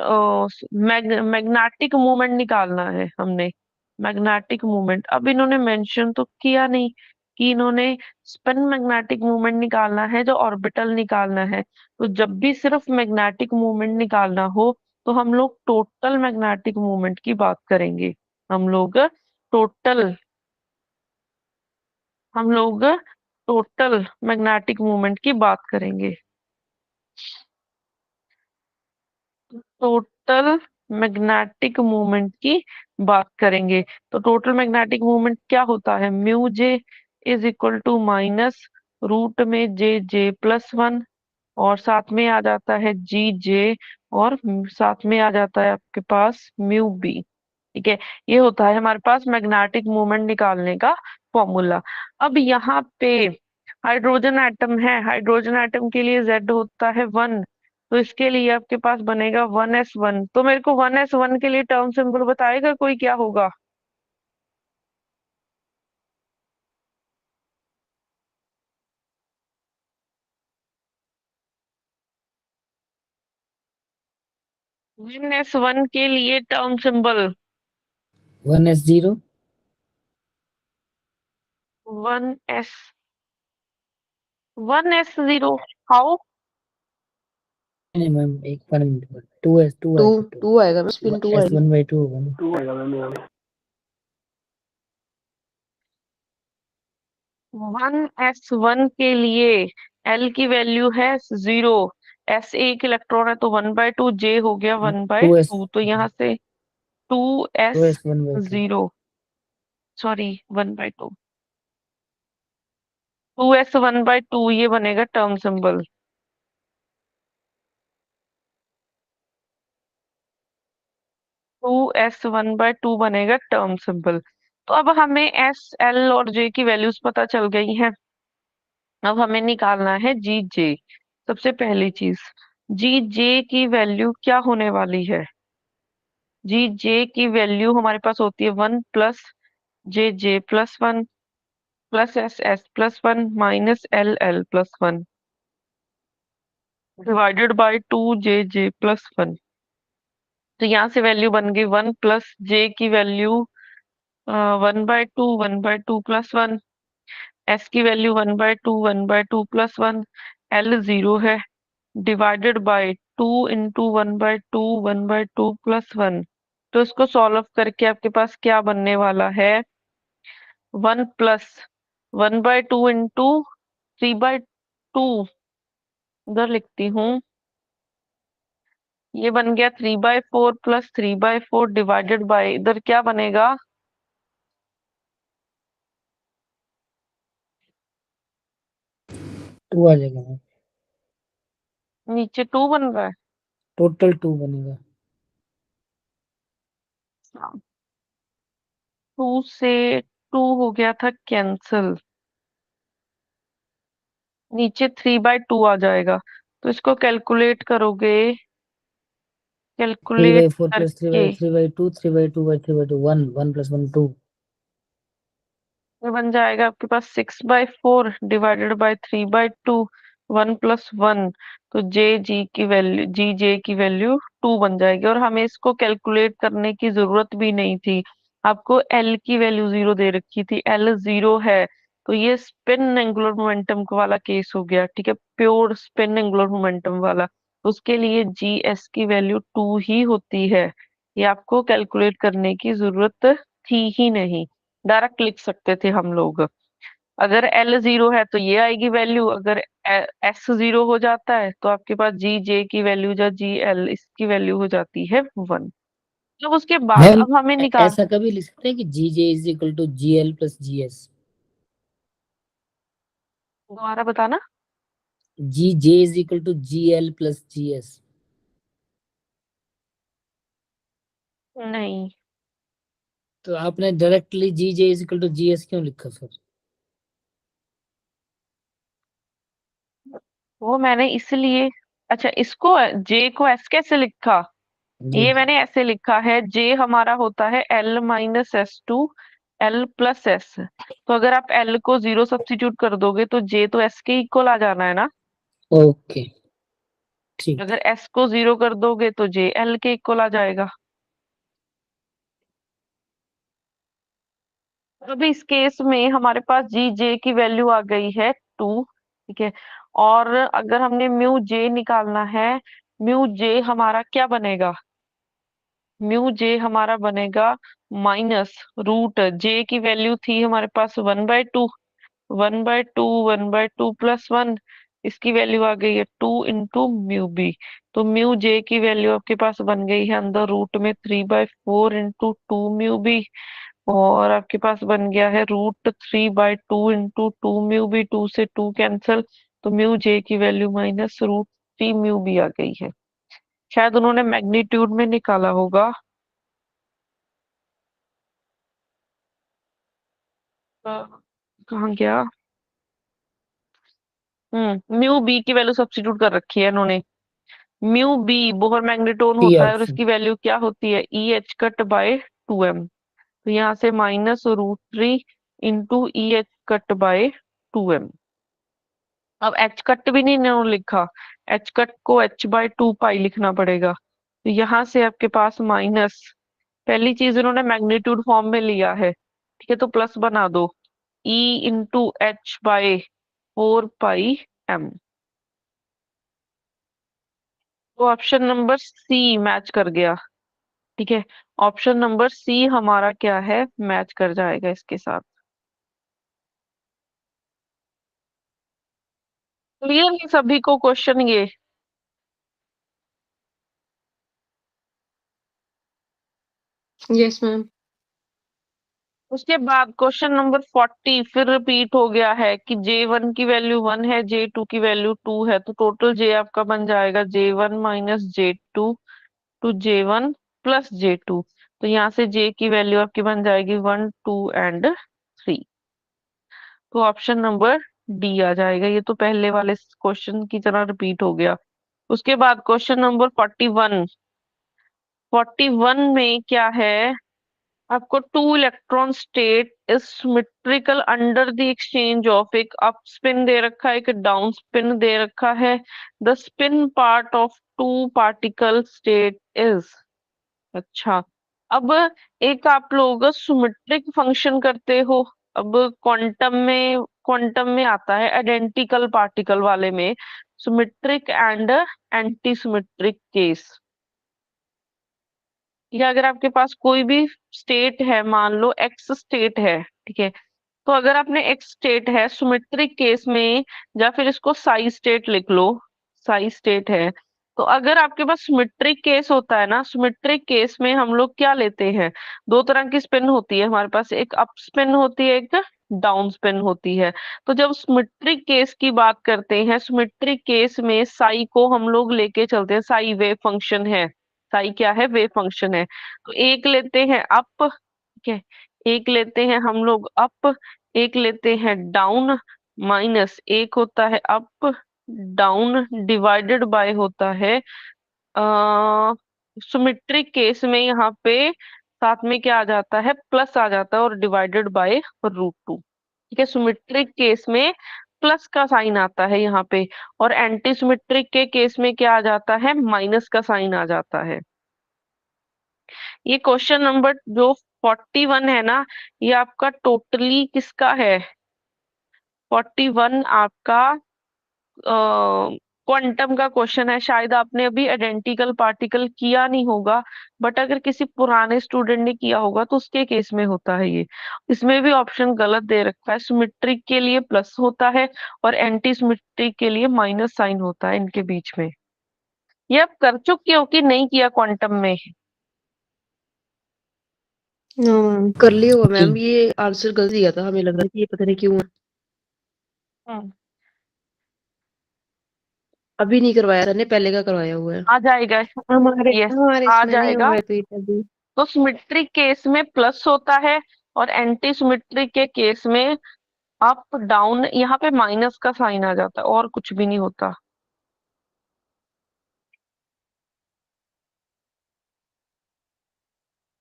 मैग्नेटिक मूवमेंट निकालना है हमने, मैग्नेटिक मूवमेंट। अब इन्होंने मेंशन तो किया नहीं कि इन्होंने स्पिन मैग्नेटिक मूवमेंट निकालना है, जो ऑर्बिटल निकालना है। तो जब भी सिर्फ मैग्नेटिक मूवमेंट निकालना हो तो हम लोग टोटल मैग्नेटिक मूवमेंट की बात करेंगे। हम लोग टोटल हम लोग टोटल मैग्नेटिक मूवमेंट की बात करेंगे। टोटल मैग्नेटिक मूवमेंट की बात करेंगे। तो टोटल मैग्नेटिक मूवमेंट क्या होता है, mu J is equal to minus root में जे+1, और साथ में आ जाता है जी जे, और साथ में आ जाता है आपके पास म्यू बी। ठीक है, ये होता है हमारे पास मैग्नेटिक मूवमेंट निकालने का फॉर्मूला। अब यहाँ पे हाइड्रोजन एटम है, हाइड्रोजन एटम के लिए जेड होता है 1, तो इसके लिए आपके पास बनेगा 1s1। तो मेरे को 1s1 के लिए टर्म सिंबल बताएगा कोई क्या होगा? 1s1 के लिए term symbol 1s0 1s 1s0 how नहीं मैम एक 1 मिनट 2s 2 टू आएगा 2 टू आएगा ना, स्पिन टू आएगी। s1/2 होगा ना। 2 आएगा मैम यहाँ पे। 1s1 के लिए L की वैल्यू है 0, S एक इलेक्ट्रॉन है तो 1/2, J हो गया 2s 1/2, तो यहाँ से 2s 2s 1/2 0 सॉरी 1/2 2s 1/2 ये बनेगा टर्म सिंबल। 2s 1/2 बनेगा टर्म सिंबल। तो अब हमें S L और J की वैल्यूज पता चल गई हैं। अब हमें निकालना है जी जे। सबसे पहली चीज जी जे की वैल्यू क्या होने वाली है। जी जे की वैल्यू हमारे पास होती है 1 plus J J plus 1 plus S S plus 1 minus L L plus 1 divided by 2 J J plus 1। तो यहाँ से वैल्यू बन गई 1 प्लस जे की वैल्यू 1/2 प्लस 1, एस की वैल्यू 1/2 प्लस 1, एल 0 है, डिवाइडेड बाय 2 इंटू 1/2 प्लस 1। तो इसको सॉल्व करके आपके पास क्या बनने वाला है 1 प्लस 1/2 इंटू 3/2, इधर लिखती हूँ, ये बन गया 3/4 प्लस 3/4 डिवाइडेड बाय इधर क्या बनेगा 2 आ जाएगा मैम। नीचे 2 बन रहा है। टोटल 2 बनेगा। 2 से 2 हो गया था कैंसल, नीचे 3/2 आ जाएगा। तो इसको कैलकुलेट करोगे, कैलकुलेट 3/4 प्लस करके 3/2 3/2 1 1 प्लस 1 2। ये बन जाएगा आपके पास 6/4 डिवाइडेड बाय 3/2 1 प्लस 1। तो जी जे की वैल्यू 2 बन जाएगी और हमें इसको कैलकुलेट करने की जरूरत भी नहीं थी। आपको एल की वैल्यू 0 दे रखी थी, एल 0 है, तो ये स्पिन एंगुलर मोमेंटम वाला केस हो गया, ठीक है, प्योर स्पिन एंगुलर मोमेंटम वाला। उसके लिए जी एस की वैल्यू 2 ही होती है, ये आपको कैलकुलेट करने की जरूरत थी ही नहीं, डायरेक्ट लिख सकते थे हम लोग। अगर एल 0 है तो ये आएगी वैल्यू, अगर एस 0 हो जाता है तो आपके पास जी जे की वैल्यू या जी एल इसकी वैल्यू हो जाती है 1। अब उसके बाद मैम अब हमें निकाल, ऐसा कभी लिख सकते हैं कि G J is equal to G L plus G S. दोबारा बताना। G J is equal to G L plus G S. नहीं, तो आपने डायरेक्टली जीजे इज इक्वल टू जीएस क्यों लिखा फिर? वो मैंने इसलिए, अच्छा इसको जे को एस कैसे लिखा, जी ये मैंने ऐसे लिखा है, जे हमारा होता है L minus S to L plus S. तो अगर आप एल को 0 सब्स्टिट्यूट कर दोगे तो जे तो एस के इक्वल आ जाना है ना, ओके ठीक। अगर एस को 0 कर दोगे तो जे एल के इक्वल आ जाएगा। अभी इस केस में हमारे पास जी जे की वैल्यू आ गई है 2, ठीक है, और अगर हमने म्यू जे निकालना है, म्यू जे हमारा क्या बनेगा, म्यू जे हमारा बनेगा माइनस रूट जे की वैल्यू थी हमारे पास 1/2 प्लस 1, इसकी वैल्यू आ गई है 2 इंटू म्यू बी। तो म्यू जे की वैल्यू आपके पास बन गई है अंदर रूट में 3/4 इंटू 2 म्यू बी, और आपके पास बन गया है √3/2 इंटू 2 म्यू बी, 2 से 2 कैंसल, तो म्यू जे की वैल्यू माइनस √3 म्यू बी आ गई है। शायद उन्होंने मैग्नीट्यूड में निकाला होगा। कहाँ गया, म्यू बी की वैल्यू सब्स्टिट्यूट कर रखी है इन्होंने। म्यू बी बोहर मैग्नेटोन सी होता है और ऑप्शन। इसकी वैल्यू क्या होती है E H cut by 2m। तो यहाँ से -√3 into E H cut by 2m। अब एच कट भी नहीं इन्होंने लिखा, एच कट को h/2 पाई लिखना पड़ेगा, तो यहाँ से आपके पास माइनस, पहली चीज इन्होंने मैग्नीट्यूड फॉर्म में लिया है, ठीक है, तो प्लस बना दो, E इंटू एच बाय 4 पाई m। तो ऑप्शन नंबर सी मैच कर गया, ठीक है, ऑप्शन नंबर सी हमारा क्या है, मैच कर जाएगा इसके साथ। क्लियर है सभी को क्वेश्चन ये? Yes ma'am. उसके बाद क्वेश्चन नंबर 40 फिर रिपीट हो गया है कि J1 की वैल्यू 1 है, J2 की वैल्यू 2 है, तो टोटल J आपका बन जाएगा J1 minus J2 to J1 plus J2। तो यहाँ से J की वैल्यू आपकी बन जाएगी 1 2 एंड 3। तो ऑप्शन नंबर डी आ जाएगा, ये तो पहले वाले क्वेश्चन की तरह रिपीट हो गया। उसके बाद क्वेश्चन नंबर 41, 41 में क्या है, आपको two electron state is symmetrical under the exchange of, एक अप स्पिन दे रखा है, एक डाउन स्पिन दे रखा है, the spin part of two particle state is. अच्छा, अब एक आप लोग सिमेट्रिक फंक्शन करते हो, अब क्वांटम में आता है आइडेंटिकल पार्टिकल वाले में symmetric and anti symmetric case. या अगर आपके पास कोई भी स्टेट है, मान लो एक्स स्टेट है, ठीक है, तो अगर आपने एक्स स्टेट है सिमेट्रिक केस में, या फिर इसको साई स्टेट लिख लो, साई स्टेट है, तो अगर आपके पास सिमेट्रिक केस होता है ना, सिमेट्रिक केस में हम लोग क्या लेते हैं, दो तरह की स्पिन होती है हमारे पास, एक अप स्पिन होती है, एक डाउन स्पिन होती है। तो जब सिमेट्रिक केस की बात करते हैं, सिमेट्रिक केस में साई को हम लोग लेके चलते हैं, साई वेव फंक्शन है, साई क्या है, वेव फंक्शन है। तो एक लेते हैं अप, ठीक है, एक लेते हैं हम लोग अप, एक लेते हैं डाउन, माइनस एक होता है अप डाउन डिवाइडेड बाय होता है सिमेट्रिक केस में यहाँ पे साथ में क्या आ जाता है, प्लस आ जाता है और डिवाइडेड बाय √2, ठीक है, सिमेट्रिक केस में प्लस का साइन आता है यहाँ पे, और एंटी सिमेट्रिक के केस में क्या आ जाता है, माइनस का साइन आ जाता है। ये क्वेश्चन नंबर जो 41 है ना, ये आपका टोटली किसका है, 41 आपका क्वांटम का क्वेश्चन है। शायद आपने अभी आइडेंटिकल पार्टिकल किया नहीं होगा, बट अगर किसी पुराने स्टूडेंट ने किया होगा तो उसके केस में होता है ये। इसमें भी ऑप्शन गलत दे रखा है, सिमेट्रिक के लिए प्लस होता है और एंटी सिमेट्रिक के लिए माइनस साइन होता है इनके बीच में। ये आप कर चुके हो कि नहीं किया क्वांटम में? हाँ मैम कर लिया हुआ मैम, ये आंसर गलत दिया था, हमें लग रहा है कि ये पता नहीं क्यों है। हम्म, अभी नहीं करवाया था ने, पहले का करवाया हुआ है। आ जाएगा, हमारे यस हमारे आ इसमें नहीं जाएगा। हुआ है तो ये अभी। तो सिमेट्रिक केस में प्लस होता है और एंटी सिमेट्रिक के केस में अप डाउन, यहाँ पे माइनस का साइन आ जाता है और कुछ भी नहीं होता।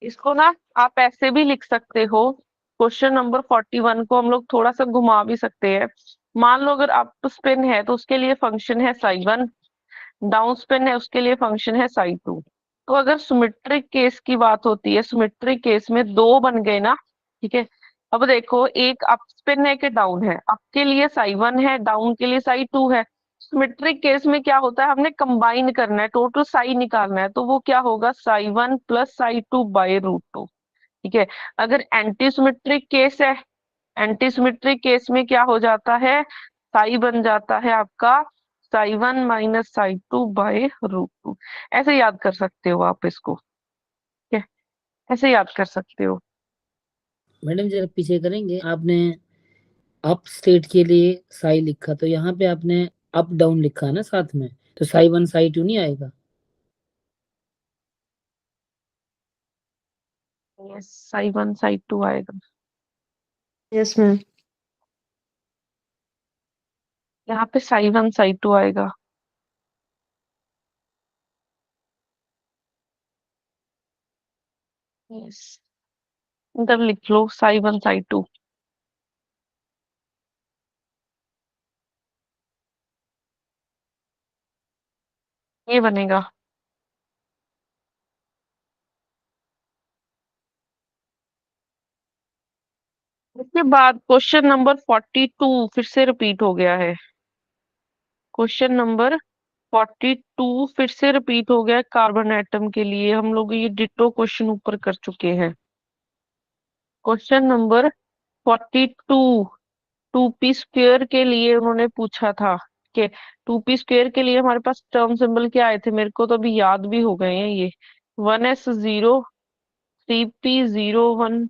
इसको ना आप ऐसे भी लिख सकते हो, क्वेश्चन नंबर 41 को हम लोग थोड़ा सा घुमा भी सकते हैं। मान लो अगर अप स्पिन है तो उसके लिए फंक्शन है साई 1, डाउन स्पिन है उसके लिए फंक्शन है साई 2। तो अगर सिमेट्रिक केस की बात होती है, सिमेट्रिक केस में दो बन गए ना, ठीक है, अब देखो एक अप स्पिन है कि डाउन है, अप के लिए साई 1 है, डाउन के लिए साई 2 है। सिमेट्रिक केस में क्या होता है, हमने कंबाइन करना है, टोटल साई निकालना है, तो वो क्या होगा, साई 1 प्लस साई 2 बाय √2, ठीक है। अगर एंटी सिमेट्रिक केस है, एंटी सिमेट्रिक केस में क्या हो जाता है, साई बन जाता है आपका साई 1 माइनस साई 2 बाय √2। ऐसे याद कर सकते हो आप इसको, ठीक है, ऐसे याद कर सकते हो। मैडम जरा पीछे करेंगे, आपने अप स्टेट के लिए साई लिखा, तो यहाँ पे आपने अप डाउन लिखा है ना साथ में, तो साई 1 साई 2 नहीं आएगा? यस, साई 1 साई 2 आएगा, यस मैम। यहाँ पे साई 1 साई 2 आएगा। यस, इधर लिख लो साई 1 साई 2। ये बनेगा। बाद क्वेश्चन नंबर 42 फिर से रिपीट हो गया है। क्वेश्चन नंबर 42 फिर से रिपीट हो गया है कार्बन एटम के लिए। हम लोग ये डिटो क्वेश्चन ऊपर कर चुके हैं। क्वेश्चन नंबर 42 2p² के लिए उन्होंने पूछा था कि 2p² के लिए हमारे पास टर्म सिंबल क्या आए थे, मेरे को तो अभी याद भी हो गए हैं ये। 1s0, 3p0 1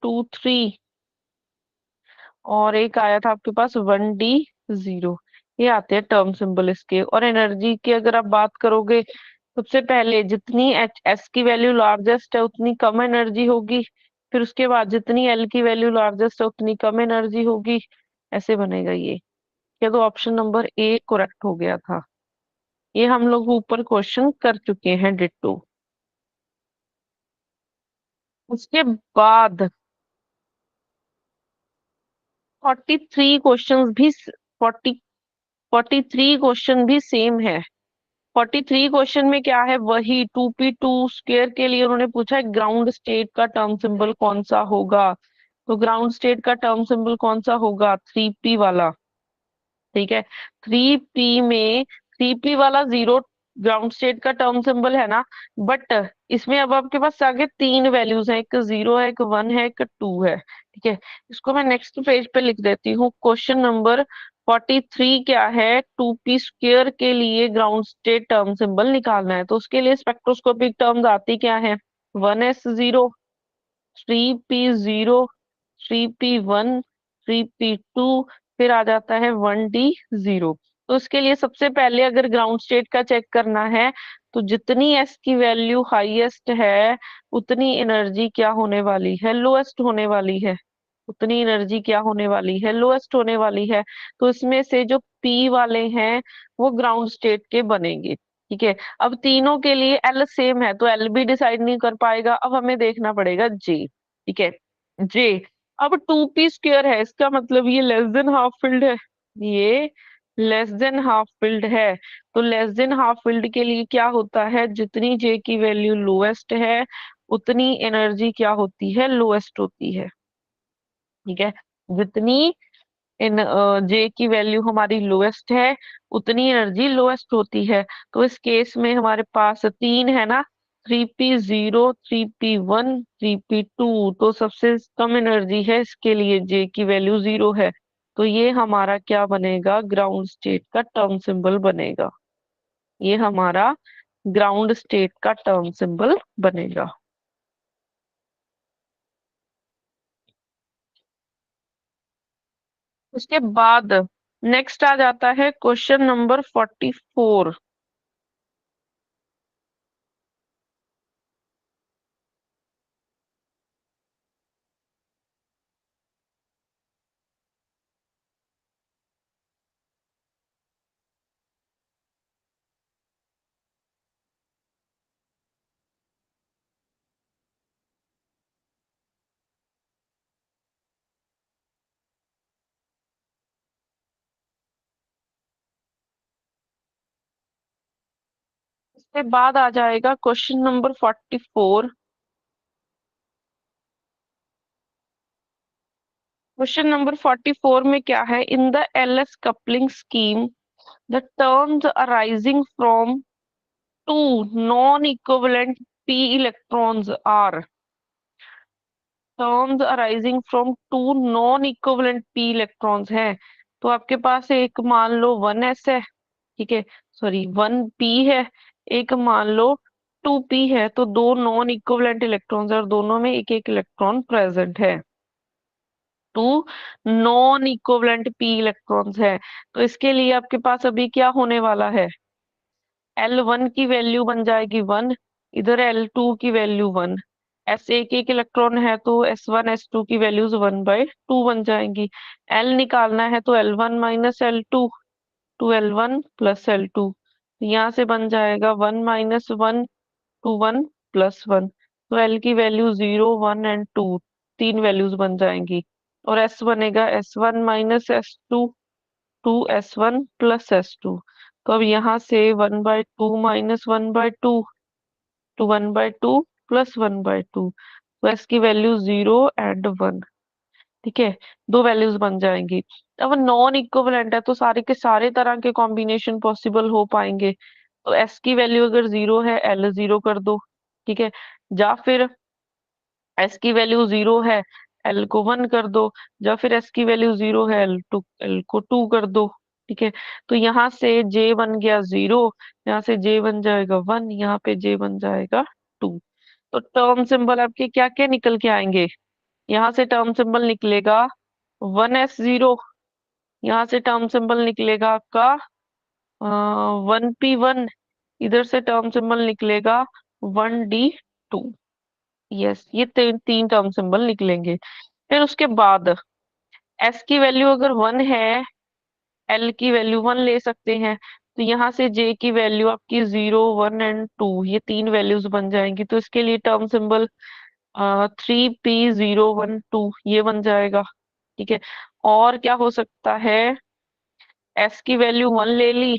2 3 और एक आया था आपके पास 1d0। ये आते हैं टर्म सिंबल इसके। और एनर्जी की अगर आप बात करोगे, सबसे पहले जितनी एस की वैल्यू लार्जेस्ट है उतनी कम एनर्जी होगी, फिर उसके बाद जितनी एल की वैल्यू लार्जेस्ट है उतनी कम एनर्जी होगी। ऐसे बनेगा ये। क्या तो ऑप्शन नंबर ए करेक्ट हो गया था। ये हम लोग ऊपर क्वेश्चन कर चुके हैं डिट्टो। उसके बाद 43 क्वेश्चन भी 43 क्वेश्चन भी सेम है। 43 क्वेश्चन में क्या है, वही 2p² के लिए उन्होंने पूछा है ग्राउंड स्टेट का टर्म सिंबल कौन सा होगा। तो ग्राउंड स्टेट का टर्म सिंबल कौन सा होगा, 3p वाला। ठीक है, 3p में 3p वाला जीरो ग्राउंड स्टेट का टर्म सिंबल है ना। बट इसमें अब आपके पास आगे 3 वैल्यूज हैं, एक 0 है, एक 1 है, एक 2 है। ठीक है, इसको मैं नेक्स्ट पेज पे लिख देती हूँ। क्वेश्चन नंबर 43 क्या है, 2p² के लिए ग्राउंड स्टेट टर्म सिंबल निकालना है। तो उसके लिए स्पेक्ट्रोस्कोपिक टर्म्स आती क्या है, 1s0, 3p0, 3p1, 3p2, फिर आ जाता है 1d0। तो उसके लिए सबसे पहले अगर ग्राउंड स्टेट का चेक करना है, तो जितनी एस की वैल्यू हाईएस्ट है उतनी एनर्जी क्या होने वाली है, लोएस्ट होने वाली है। उतनी एनर्जी क्या होने वाली है, लोएस्ट होने वाली है। तो इसमें से जो पी वाले हैं वो ग्राउंड स्टेट के बनेंगे। ठीक है, अब तीनों के लिए एल सेम है तो एल भी डिसाइड नहीं कर पाएगा। अब हमें देखना पड़ेगा जे। ठीक है, जे। अब 2p² है, इसका मतलब ये लेस देन हाफ फिल्ड है। ये लेस देन हाफ फिल्ड है। तो लेस देन हाफ फिल्ड के लिए क्या होता है, जितनी जे की वैल्यू लोएस्ट है उतनी एनर्जी क्या होती है, लोएस्ट होती है। ठीक है, जितनी इन जे की वैल्यू हमारी लोएस्ट है उतनी एनर्जी लोएस्ट होती है। तो इस केस में हमारे पास 3 है ना, 3p0, 3p1, 3p2। तो सबसे कम एनर्जी है, इसके लिए जे की वैल्यू 0 है। तो ये हमारा क्या बनेगा, ग्राउंड स्टेट का टर्म सिंबल बनेगा। ये हमारा ग्राउंड स्टेट का टर्म सिंबल बनेगा। उसके बाद नेक्स्ट आ जाता है क्वेश्चन नंबर 44। इसके बाद आ जाएगा क्वेश्चन नंबर 44। क्वेश्चन नंबर 44 में क्या है, in the LS coupling scheme the terms arising from two non equivalent p electrons are. Terms arising from two non equivalent p electrons है। तो आपके पास एक मान लो 1s है, ठीक है, सॉरी 1p है, एक मान लो 2p है। तो दो नॉन इक्विवेलेंट इलेक्ट्रॉन्स है और दोनों में एक एक इलेक्ट्रॉन प्रेजेंट है। Two non equivalent p electrons है। तो इसके लिए आपके पास अभी क्या होने वाला है, L1 की वैल्यू बन जाएगी 1, इधर L2 की वैल्यू 1। S एक इलेक्ट्रॉन है तो S1 S2 की वैल्यूज 1/2 बन जाएंगी। L निकालना है तो L1 minus L2, 2L1 plus L2। यहाँ से बन जाएगा 1 माइनस 1, 2 1 प्लस 1। तो L की वैल्यू 0 1 एंड 2, 3 वैल्यूज बन जाएंगी। और S बनेगा S1 minus S2, 2s1 plus S2। तो अब यहाँ से 1/2 माइनस 1/2, टू 1/2 प्लस 1/2। तो S की वैल्यू 0 एंड 1। ठीक है, 2 वैल्यूज बन जाएंगी। अब नॉन इक्विवेलेंट है तो सारे के सारे तरह के कॉम्बिनेशन पॉसिबल हो पाएंगे। तो एस की वैल्यू अगर 0 है, एल 0 कर दो, ठीक है, या फिर एस की वैल्यू 0 है, एल को 1 कर दो, या फिर एस की वैल्यू 0 है, एल को 2 कर दो, ठीक है। तो यहाँ से जे बन गया 0, यहाँ से जे बन जाएगा 1, यहाँ पे जे बन जाएगा 2। तो टर्म सिंबल आपके क्या क्या निकल के आएंगे? यहाँ से टर्म सिंबल निकलेगा 1s0, यहाँ से टर्म सिंबल निकलेगा आपका 1p1, इधर से टर्म सिंबल निकलेगा 1d2। यस, ये तीन टर्म सिंबल निकलेंगे। फिर उसके बाद एस की वैल्यू अगर 1 है, एल की वैल्यू 1 ले सकते हैं, तो यहाँ से जे की वैल्यू आपकी 0, 1 एंड 2, ये 3 वैल्यूज बन जाएंगी। तो इसके लिए टर्म सिंबल 3p012 ये बन जाएगा, ठीक है। और क्या हो सकता है? एस की वैल्यू 1 ले ली,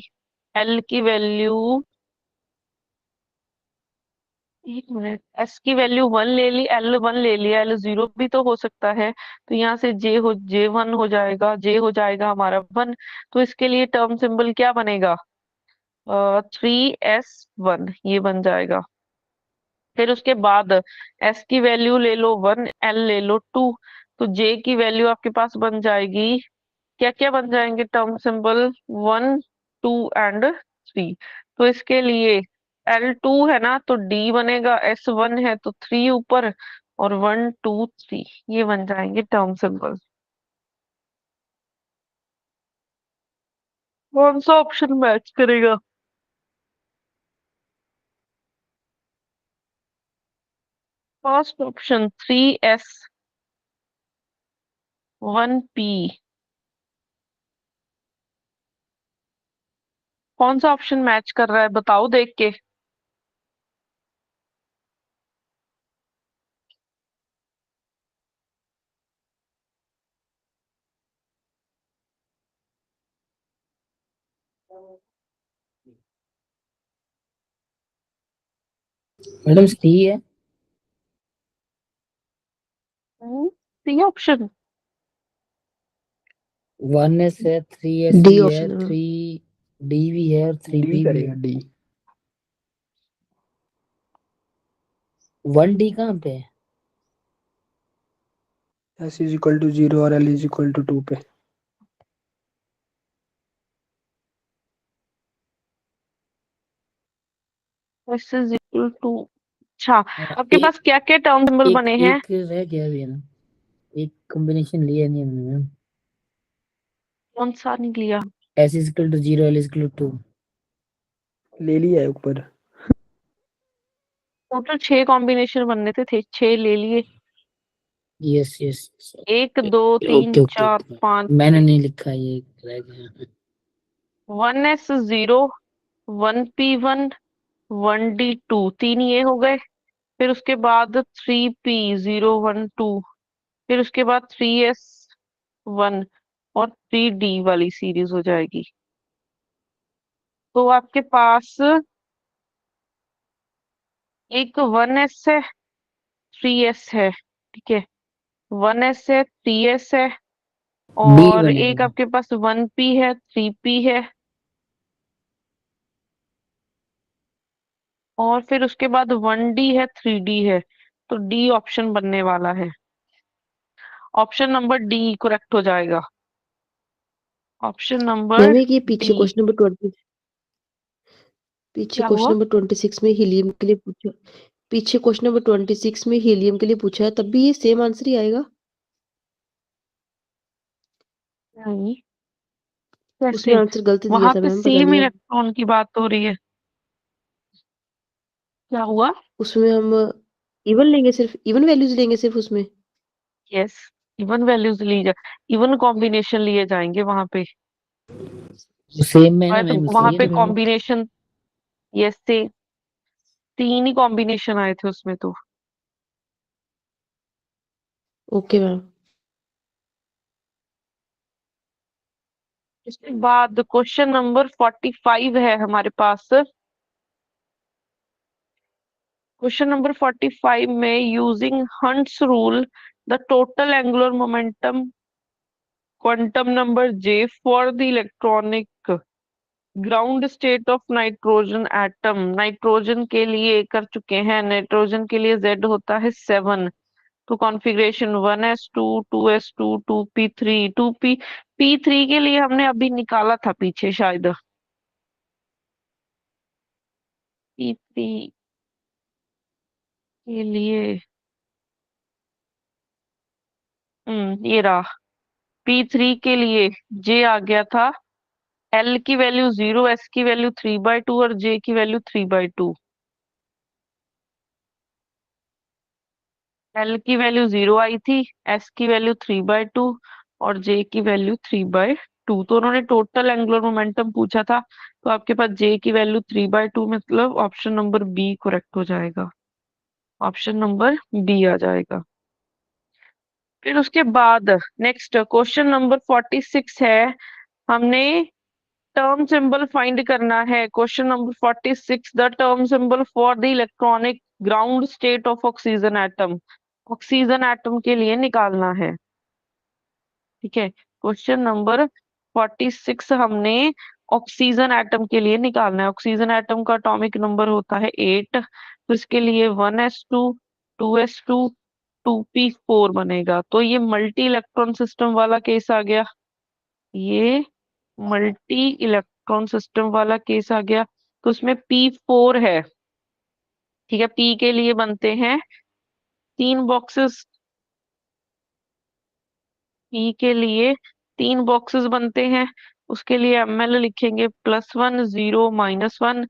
एल की वैल्यू, एक मिनट, एस की वैल्यू 1 ले ली, एल 1 ले लिया, एल 0 भी तो हो सकता है। तो यहाँ से जे 1 हो जाएगा, जे हो जाएगा हमारा 1। तो इसके लिए टर्म सिंबल क्या बनेगा? 3s1 ये बन जाएगा। फिर उसके बाद एस की वैल्यू ले लो 1, एल ले लो 2, तो जे की वैल्यू आपके पास बन जाएगी, क्या क्या बन जाएंगे टर्म सिंबल? 1, 2 एंड 3। तो इसके लिए L2 है ना, तो D बनेगा, S1 है तो 3 ऊपर, और 1, 2, 3 ये बन जाएंगे टर्म सिंबल। कौन सा ऑप्शन मैच करेगा? First option 3s1p। कौन सा ऑप्शन मैच कर रहा है बताओ देख के। मैडम सी है। C option. 1s है, 3s डी भी है, ऑप्शन है। 3d भी है और 3p डी भी करेगा है। डी। 1d कहाँ पे है? एस इज इक्वल टू 0 और एल इज इक्वल टू 2 पे। एस इज इक्वल टू, अच्छा आपके एक पास क्या क्या टर्म सिंबल एक बने हैं? एक रह गया भी है ना, एक कॉम्बिनेशन लिया नहीं हमने मैम। कौन सा नहीं लिया? s is equal to 0, l is equal to 2। ले लिया है ऊपर। टोटल 6 कॉम्बिनेशन बनने थे 6 ले लिए। Yes yes. 1, 2, 3, okay okay 4, okay, 5, मैंने नहीं लिखा, ये रह गया। 1s0, 1p1, 1d2, 3 ये हो गए। फिर उसके बाद 3p012, फिर उसके बाद 3s1 और 3d वाली सीरीज हो जाएगी। तो आपके पास एक 1s है, 3s है, ठीक है, 1s है, 3s है, डी और एक बनेगा। आपके पास 1p है, 3p है, और फिर उसके बाद 1d है, 3d है। तो डी ऑप्शन बनने वाला है। ऑप्शन नंबर डी करेक्ट हो जाएगा। ऑप्शन नंबर मैम एक ये पीछे डी। क्वेश्चन नंबर 20, पीछे क्या क्वेश्चन हुआ? नंबर 26 में हीलियम के लिए पूछा, पीछे क्वेश्चन नंबर 26 में हीलियम के लिए पूछा है, तब भी ये सेम आंसर ही आएगा? नहीं, उसमें कैसे? आंसर गलत दिया वहां था पे मैम, पता सेम नहीं अब। इलेक्ट्रॉन की बात हो रही है। क्या हुआ? उसमें हम इवन लेंगे, सिर्फ इवन वैल्यूज लेंगे सिर्फ उसमें। यस, इवन वैल्यूज ली जा, इवन कॉम्बिनेशन लिए जाएंगे वहां पे। सेम में है ना बट मैम, वहां इसलिए पे तो मैम। कॉम्बिनेशन, यस से 3 ही कॉम्बिनेशन आए थे उसमें तो। Okay ma'am. इसके बाद क्वेश्चन नंबर 45 है हमारे पास। क्वेश्चन नंबर 45 में using hunts rule the total angular momentum quantum number J for the electronic ground state of nitrogen atom. Nitrogen के लिए कर चुके हैं, नाइट्रोजन के लिए Z होता है 7। तो configuration 1s2 2s2 2p3 2p3 के लिए हमने अभी निकाला था पीछे शायद। p3 के लिए ये रहा। p3 के लिए J आ गया था, L की वैल्यू 0, S की वैल्यू 3/2 और J की वैल्यू 3/2। L की वैल्यू 0 आई थी, S की वैल्यू 3/2 और J की वैल्यू 3/2। तो उन्होंने टोटल एंगुलर मोमेंटम पूछा था, तो आपके पास J की वैल्यू 3/2, मतलब ऑप्शन नंबर बी करेक्ट हो जाएगा। ऑप्शन नंबर बी आ जाएगा। फिर उसके बाद नेक्स्ट क्वेश्चन नंबर 46 है, हमने टर्म सिंबल फाइंड करना है। Question number 46, the term symbol for the electronic ground state of oxygen atom. Oxygen atom के लिए निकालना है, ठीक है। क्वेश्चन नंबर 46 हमने ऑक्सीजन एटम के लिए निकालना है। ऑक्सीजन एटम का एटॉमिक नंबर होता है 8। तो इसके लिए 1s2 2s2 2p4 बनेगा। तो ये मल्टी इलेक्ट्रॉन सिस्टम वाला केस आ गया, ये मल्टी इलेक्ट्रॉन सिस्टम वाला केस आ गया। तो उसमें p4 है, ठीक है। p के लिए बनते हैं 3 बॉक्सेस, p के लिए 3 बॉक्सेस बनते हैं। उसके लिए ml लिखेंगे +1 0 -1।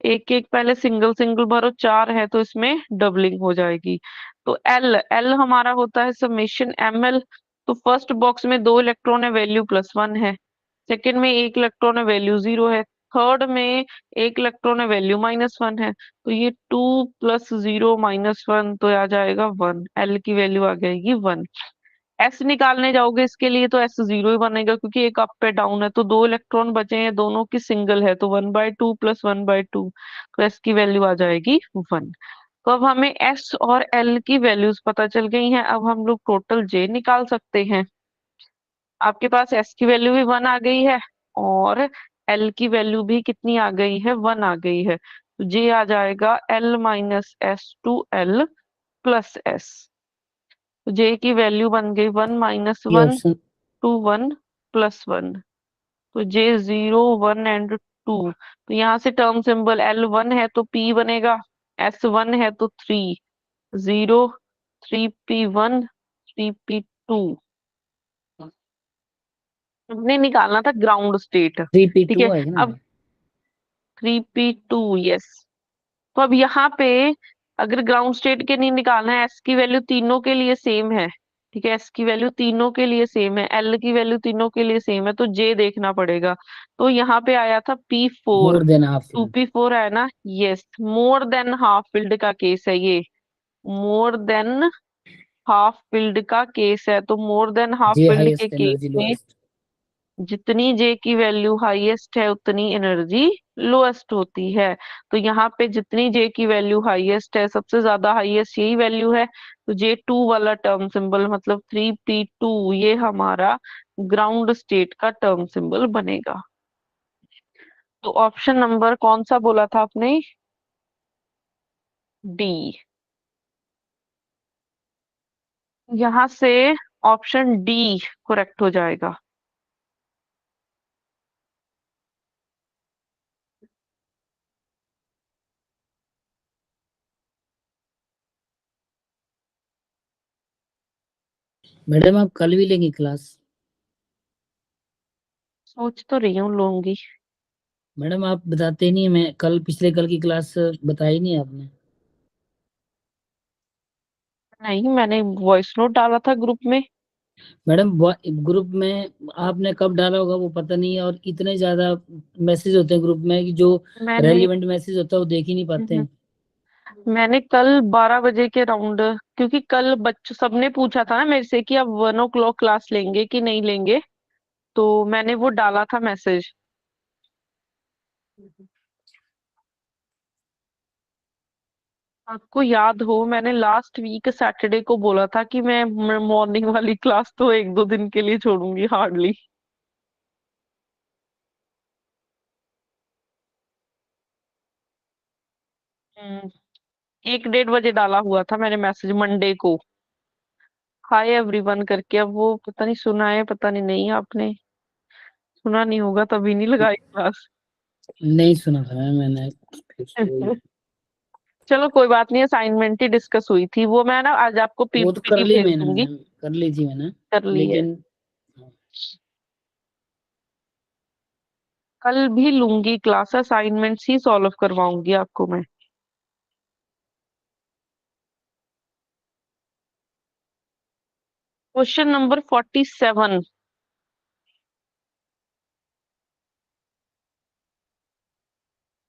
एक एक पहले सिंगल सिंगल भरो, 4 है तो इसमें डबलिंग हो जाएगी। तो L हमारा होता है समेशन ml। तो फर्स्ट बॉक्स में 2 इलेक्ट्रॉन है, वैल्यू +1 है। सेकंड में 1 इलेक्ट्रॉन है, वैल्यू 0 है। थर्ड में 1 इलेक्ट्रॉन है, वैल्यू -1 है। तो ये 2 + 0 -1 तो आ जाएगा 1। L की वैल्यू आ जाएगी 1। S निकालने जाओगे इसके लिए तो S 0 ही बनेगा, क्योंकि एक अप पे डाउन है। तो 2 इलेक्ट्रॉन बचे हैं, दोनों की सिंगल है, तो 1/2 + 1/2। तो S की वैल्यू आ जाएगी 1। तो अब हमें S और L की वैल्यूज पता चल गई हैं। अब हम लोग टोटल J निकाल सकते हैं। आपके पास S की वैल्यू भी 1 आ गई है और L की वैल्यू भी कितनी आ गई है, 1 आ गई है। तो J आ जाएगा L - S to L + S। तो J की वैल्यू बन गई 1 - ये 1 ऑप्शन to 1 + 1। तो J 0 1 and 2। तो यहाँ से टर्म सिंबल L1 है तो P बनेगा, S1 है तो 3 0 3p1 3p2। हमने निकालना था ग्राउंड स्टेट, ठीक 3p2 है। आएगा ना। अब 3p2, यस। तो अब यहाँ पे अगर ग्राउंड स्टेट के नहीं निकालना है, S की वैल्यू तीनों के लिए सेम है, ठीक है। S की वैल्यू तीनों के लिए सेम है, L की वैल्यू तीनों के लिए सेम है, तो J देखना पड़ेगा। तो यहाँ पे आया था P4, more than half filled. 2p4 है ना, yes. More than half filled का केस है ये, मोर देन हाफ फिल्ड का केस है। तो मोर देन हाफ जे फिल्ड के हाईएस्ट केस एनर्जी में लोएस्ट। जितनी J की वैल्यू हाईएस्ट है उतनी एनर्जी लोएस्ट होती है। तो यहाँ पे जितनी J की वैल्यू हाईएस्ट है, सबसे ज्यादा हाईएस्ट यही वैल्यू है, तो J2 वाला टर्म सिंबल मतलब 3p2 ये हमारा ग्राउंड स्टेट का टर्म सिंबल बनेगा। तो ऑप्शन नंबर कौन सा बोला था आपने, डी। यहाँ से ऑप्शन डी करेक्ट हो जाएगा। मैडम आप कल भी लेंगी क्लास? सोच तो रही हूँ लूंगी। मैडम आप बताते ही नहीं, मैं कल पिछले कल की क्लास बताई नहीं आपने। नहीं, मैंने वॉइस नोट डाला था ग्रुप में। मैडम ग्रुप में आपने कब डाला होगा वो पता नहीं है, और इतने ज्यादा मैसेज होते हैं ग्रुप में कि जो मैंने रेलिवेंट मैसेज होता है वो देख ही नहीं पाते हम्म, हैं। मैंने कल 12 बजे के राउंड, क्योंकि कल बच्चों सबने पूछा था ना मेरे से कि आप 1 o'clock क्लास लेंगे कि नहीं लेंगे, तो मैंने वो डाला था मैसेज। आपको याद हो मैंने लास्ट वीक सैटरडे को बोला था कि मैं मॉर्निंग वाली क्लास तो 1-2 दिन के लिए छोड़ूंगी हार्डली। हम्म, 1-1:30 बजे डाला हुआ था मैंने मैसेज मंडे को, हाय एवरीवन करके। अब वो पता नहीं सुना है पता नहीं आपने सुना नहीं होगा तभी नहीं लगाई क्लास। नहीं सुना था मैंने फिर चलो कोई बात नहीं, असाइनमेंट ही डिस्कस हुई थी वो, मैं ना आज आपको वो तो कर पीपीटी ली भेज मैंने दूंगी। मैम, कर ली थी मैंने, कर ली है। लेकिन कल भी लूंगी क्लास, असाइनमेंट्स ही सॉल्व करवाऊंगी आपको मैं। Question number 47।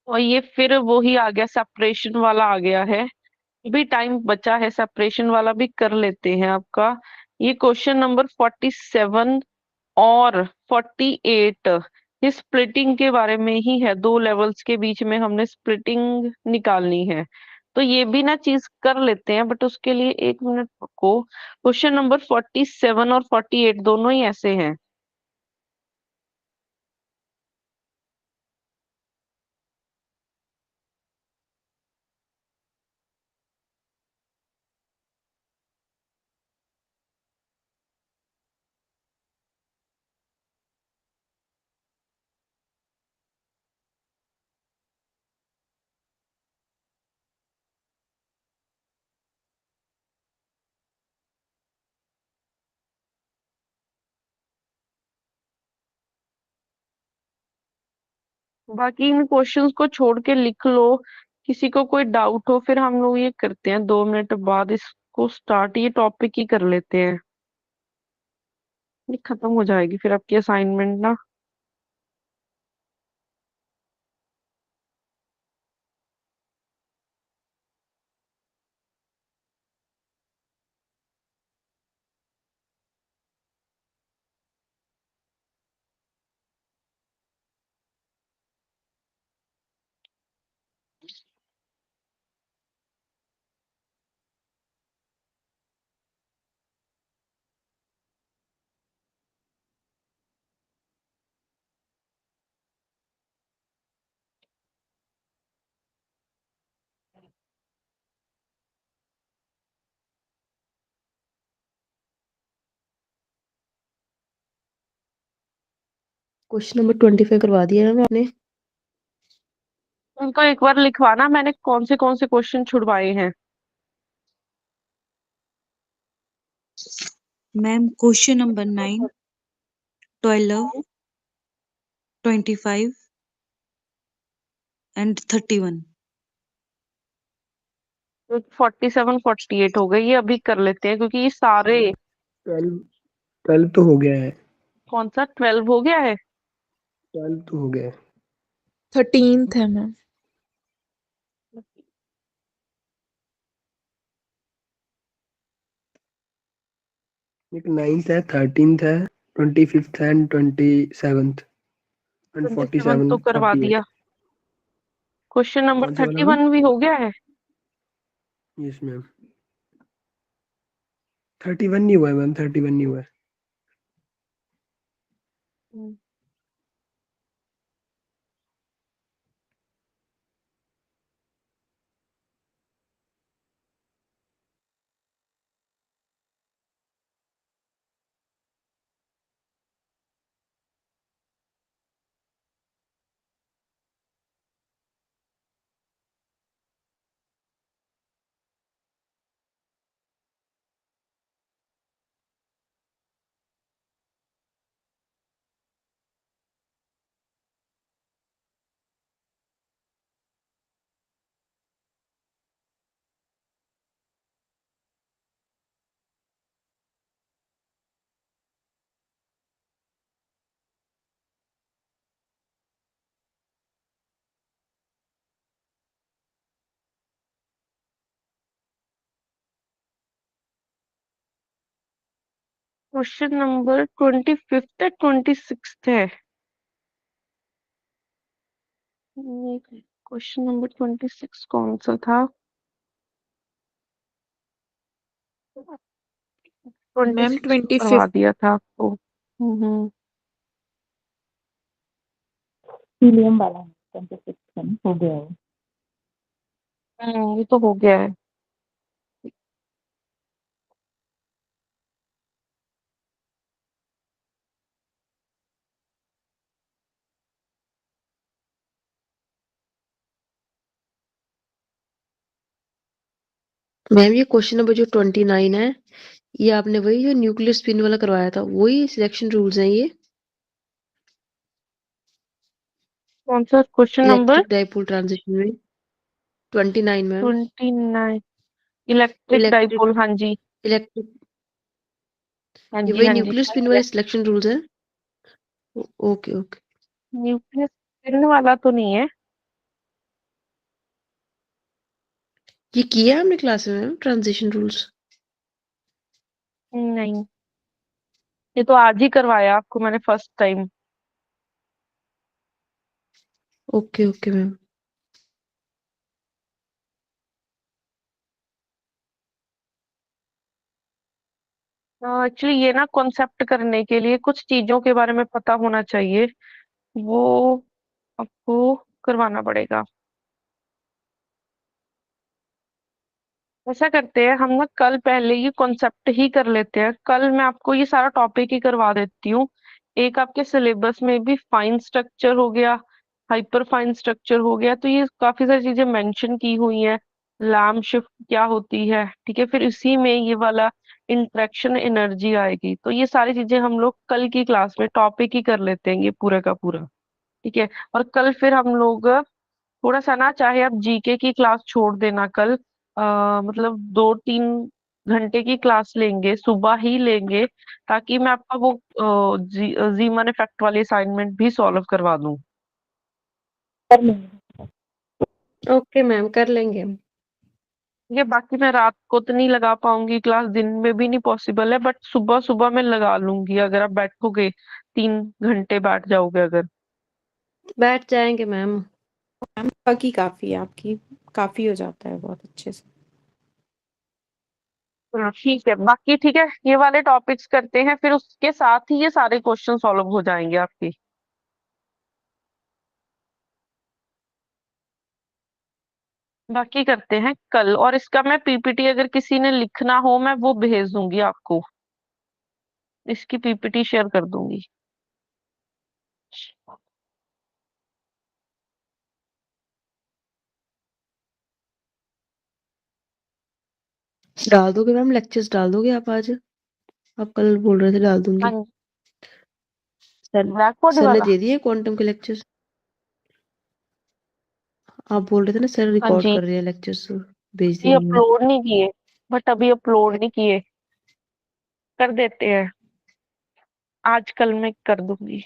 और ये फिर वो ही आ गया, सेपरेशन वाला आ गया है। भी टाइम बचा है, सेपरेशन वाला भी कर लेते हैं आपका। ये क्वेश्चन नंबर 47 और 48 ये स्प्लिटिंग के बारे में ही है, दो लेवल्स के बीच में हमने स्प्लिटिंग निकालनी है। तो ये भी ना चीज कर लेते हैं, बट उसके लिए 1 मिनट को। क्वेश्चन नंबर 47 और 48 दोनों ही ऐसे हैं। बाकी इन क्वेश्चंस को छोड़ के लिख लो, किसी को कोई डाउट हो फिर हम लोग ये करते हैं 2 मिनट बाद इसको स्टार्ट, ये टॉपिक ही कर लेते हैं। ये खत्म हो जाएगी फिर आपकी असाइनमेंट ना। क्वेश्चन नंबर 25 करवा दिया है मैम आपने। उनको एक बार लिखवाना मैंने कौन से क्वेश्चन छुड़वाए हैं। Ma'am question number 9, 12, 25 and 31। 47 48 हो गई, ये अभी कर लेते हैं क्योंकि ये सारे। 12 12 तो हो गया है। कौन सा 12 हो गया है? 12 तो हो गया है। 13th है मैम। एक 9th है, 13th है, 25th एंड 27th एंड 27 तो 47 करवा 48। दिया। क्वेश्चन नंबर कौन सा वाला मैम? 31 भी हो गया है। Yes ma'am. 31 नहीं हुआ है मैम, 31 नहीं हुआ है। क्वेश्चन नंबर 25 है 26 है। क्वेश्चन नंबर 26 कौन सा था? मैम 26 करवा 25th दिया था आपको। हीलियम वाला है 26 में हो गया है। ये तो हो गया है। मैम ये क्वेश्चन नंबर जो 29 है, ये आपने वही जो न्यूक्लियर स्पिन वाला करवाया था, वही सिलेक्शन रूल्स हैं ये? कौन सा question number? Electric dipole transition में 29 मैम। 29 electric electric dipole. हाँ जी, इलेक्ट्रिक हाँ ये जी, वही हाँ जी, न्यूक्लियर स्पिन वाले सिलेक्शन रूल्स हैं? Okay okay. न्यूक्लियस स्पिन वाला तो नहीं है। ये किया है हमने क्लास में मैम ट्रांजिशन रूल्स? नहीं, ये तो आज ही करवाया आपको मैंने first time. Okay okay ma'am. Actually ये ना कॉन्सेप्ट करने के लिए कुछ चीजों के बारे में पता होना चाहिए, वो आपको करवाना पड़ेगा। ऐसा करते हैं हम ना, कल पहले ये कॉन्सेप्ट ही कर लेते हैं। कल मैं आपको ये सारा टॉपिक ही करवा देती हूँ। एक आपके सिलेबस में भी फाइन स्ट्रक्चर हो गया, हाइपर फाइन स्ट्रक्चर हो गया, तो ये काफी सारी चीजें मेंशन की हुई हैं। लैम्प शिफ्ट क्या होती है, ठीक है, फिर इसी में ये वाला इंटरेक्शन एनर्जी आएगी। तो ये सारी चीजें हम लोग कल की क्लास में टॉपिक ही कर लेते हैं, ये पूरा का पूरा। ठीक है, और कल फिर हम लोग थोड़ा सा ना, चाहे आप जीके की क्लास छोड़ देना कल, मतलब 2-3 घंटे की क्लास लेंगे, सुबह ही लेंगे, ताकि मैं आपका वो जीमन इफेक्ट वाली असाइनमेंट भी सॉल्व करवा दूं। कर लेंगे। ओके मैम, कर लेंगे हम। ठीक है, बाकी मैं रात को तो नहीं लगा पाऊंगी क्लास, दिन में भी नहीं पॉसिबल है, बट सुबह सुबह मैं लगा लूंगी अगर आप बैठोगे, 3 घंटे बैठ जाओगे अगर। बैठ जाएंगे मैम। मैम बाकी काफी है आपकी, काफी हो जाता है बहुत अच्छे से। ठीक है, बाकी ठीक है, ये वाले टॉपिक्स करते हैं, फिर उसके साथ ही ये सारे क्वेश्चन सॉल्व हो जाएंगे आपके। बाकी करते हैं कल, और इसका मैं पीपीटी अगर किसी ने लिखना हो मैं वो भेज दूंगी आपको, इसकी पीपीटी शेयर कर दूंगी। डाल दोगे मैम, लेक्चर्स डाल दोगे आप आज? आप कल बोल रहे थे डाल दूंगी। हाँ, सर ब्लैक बॉडी सर ने वाला। दे दिए क्वांटम के लेक्चर्स? आप बोल रहे थे ना सर हाँ रिकॉर्ड जी, कर रहे हैं लेक्चर्स, भेज ये दिए हमने। अपलोड नहीं किए, बट अभी अपलोड नहीं किए, कर देते हैं, आज कल मैं कर दूंगी।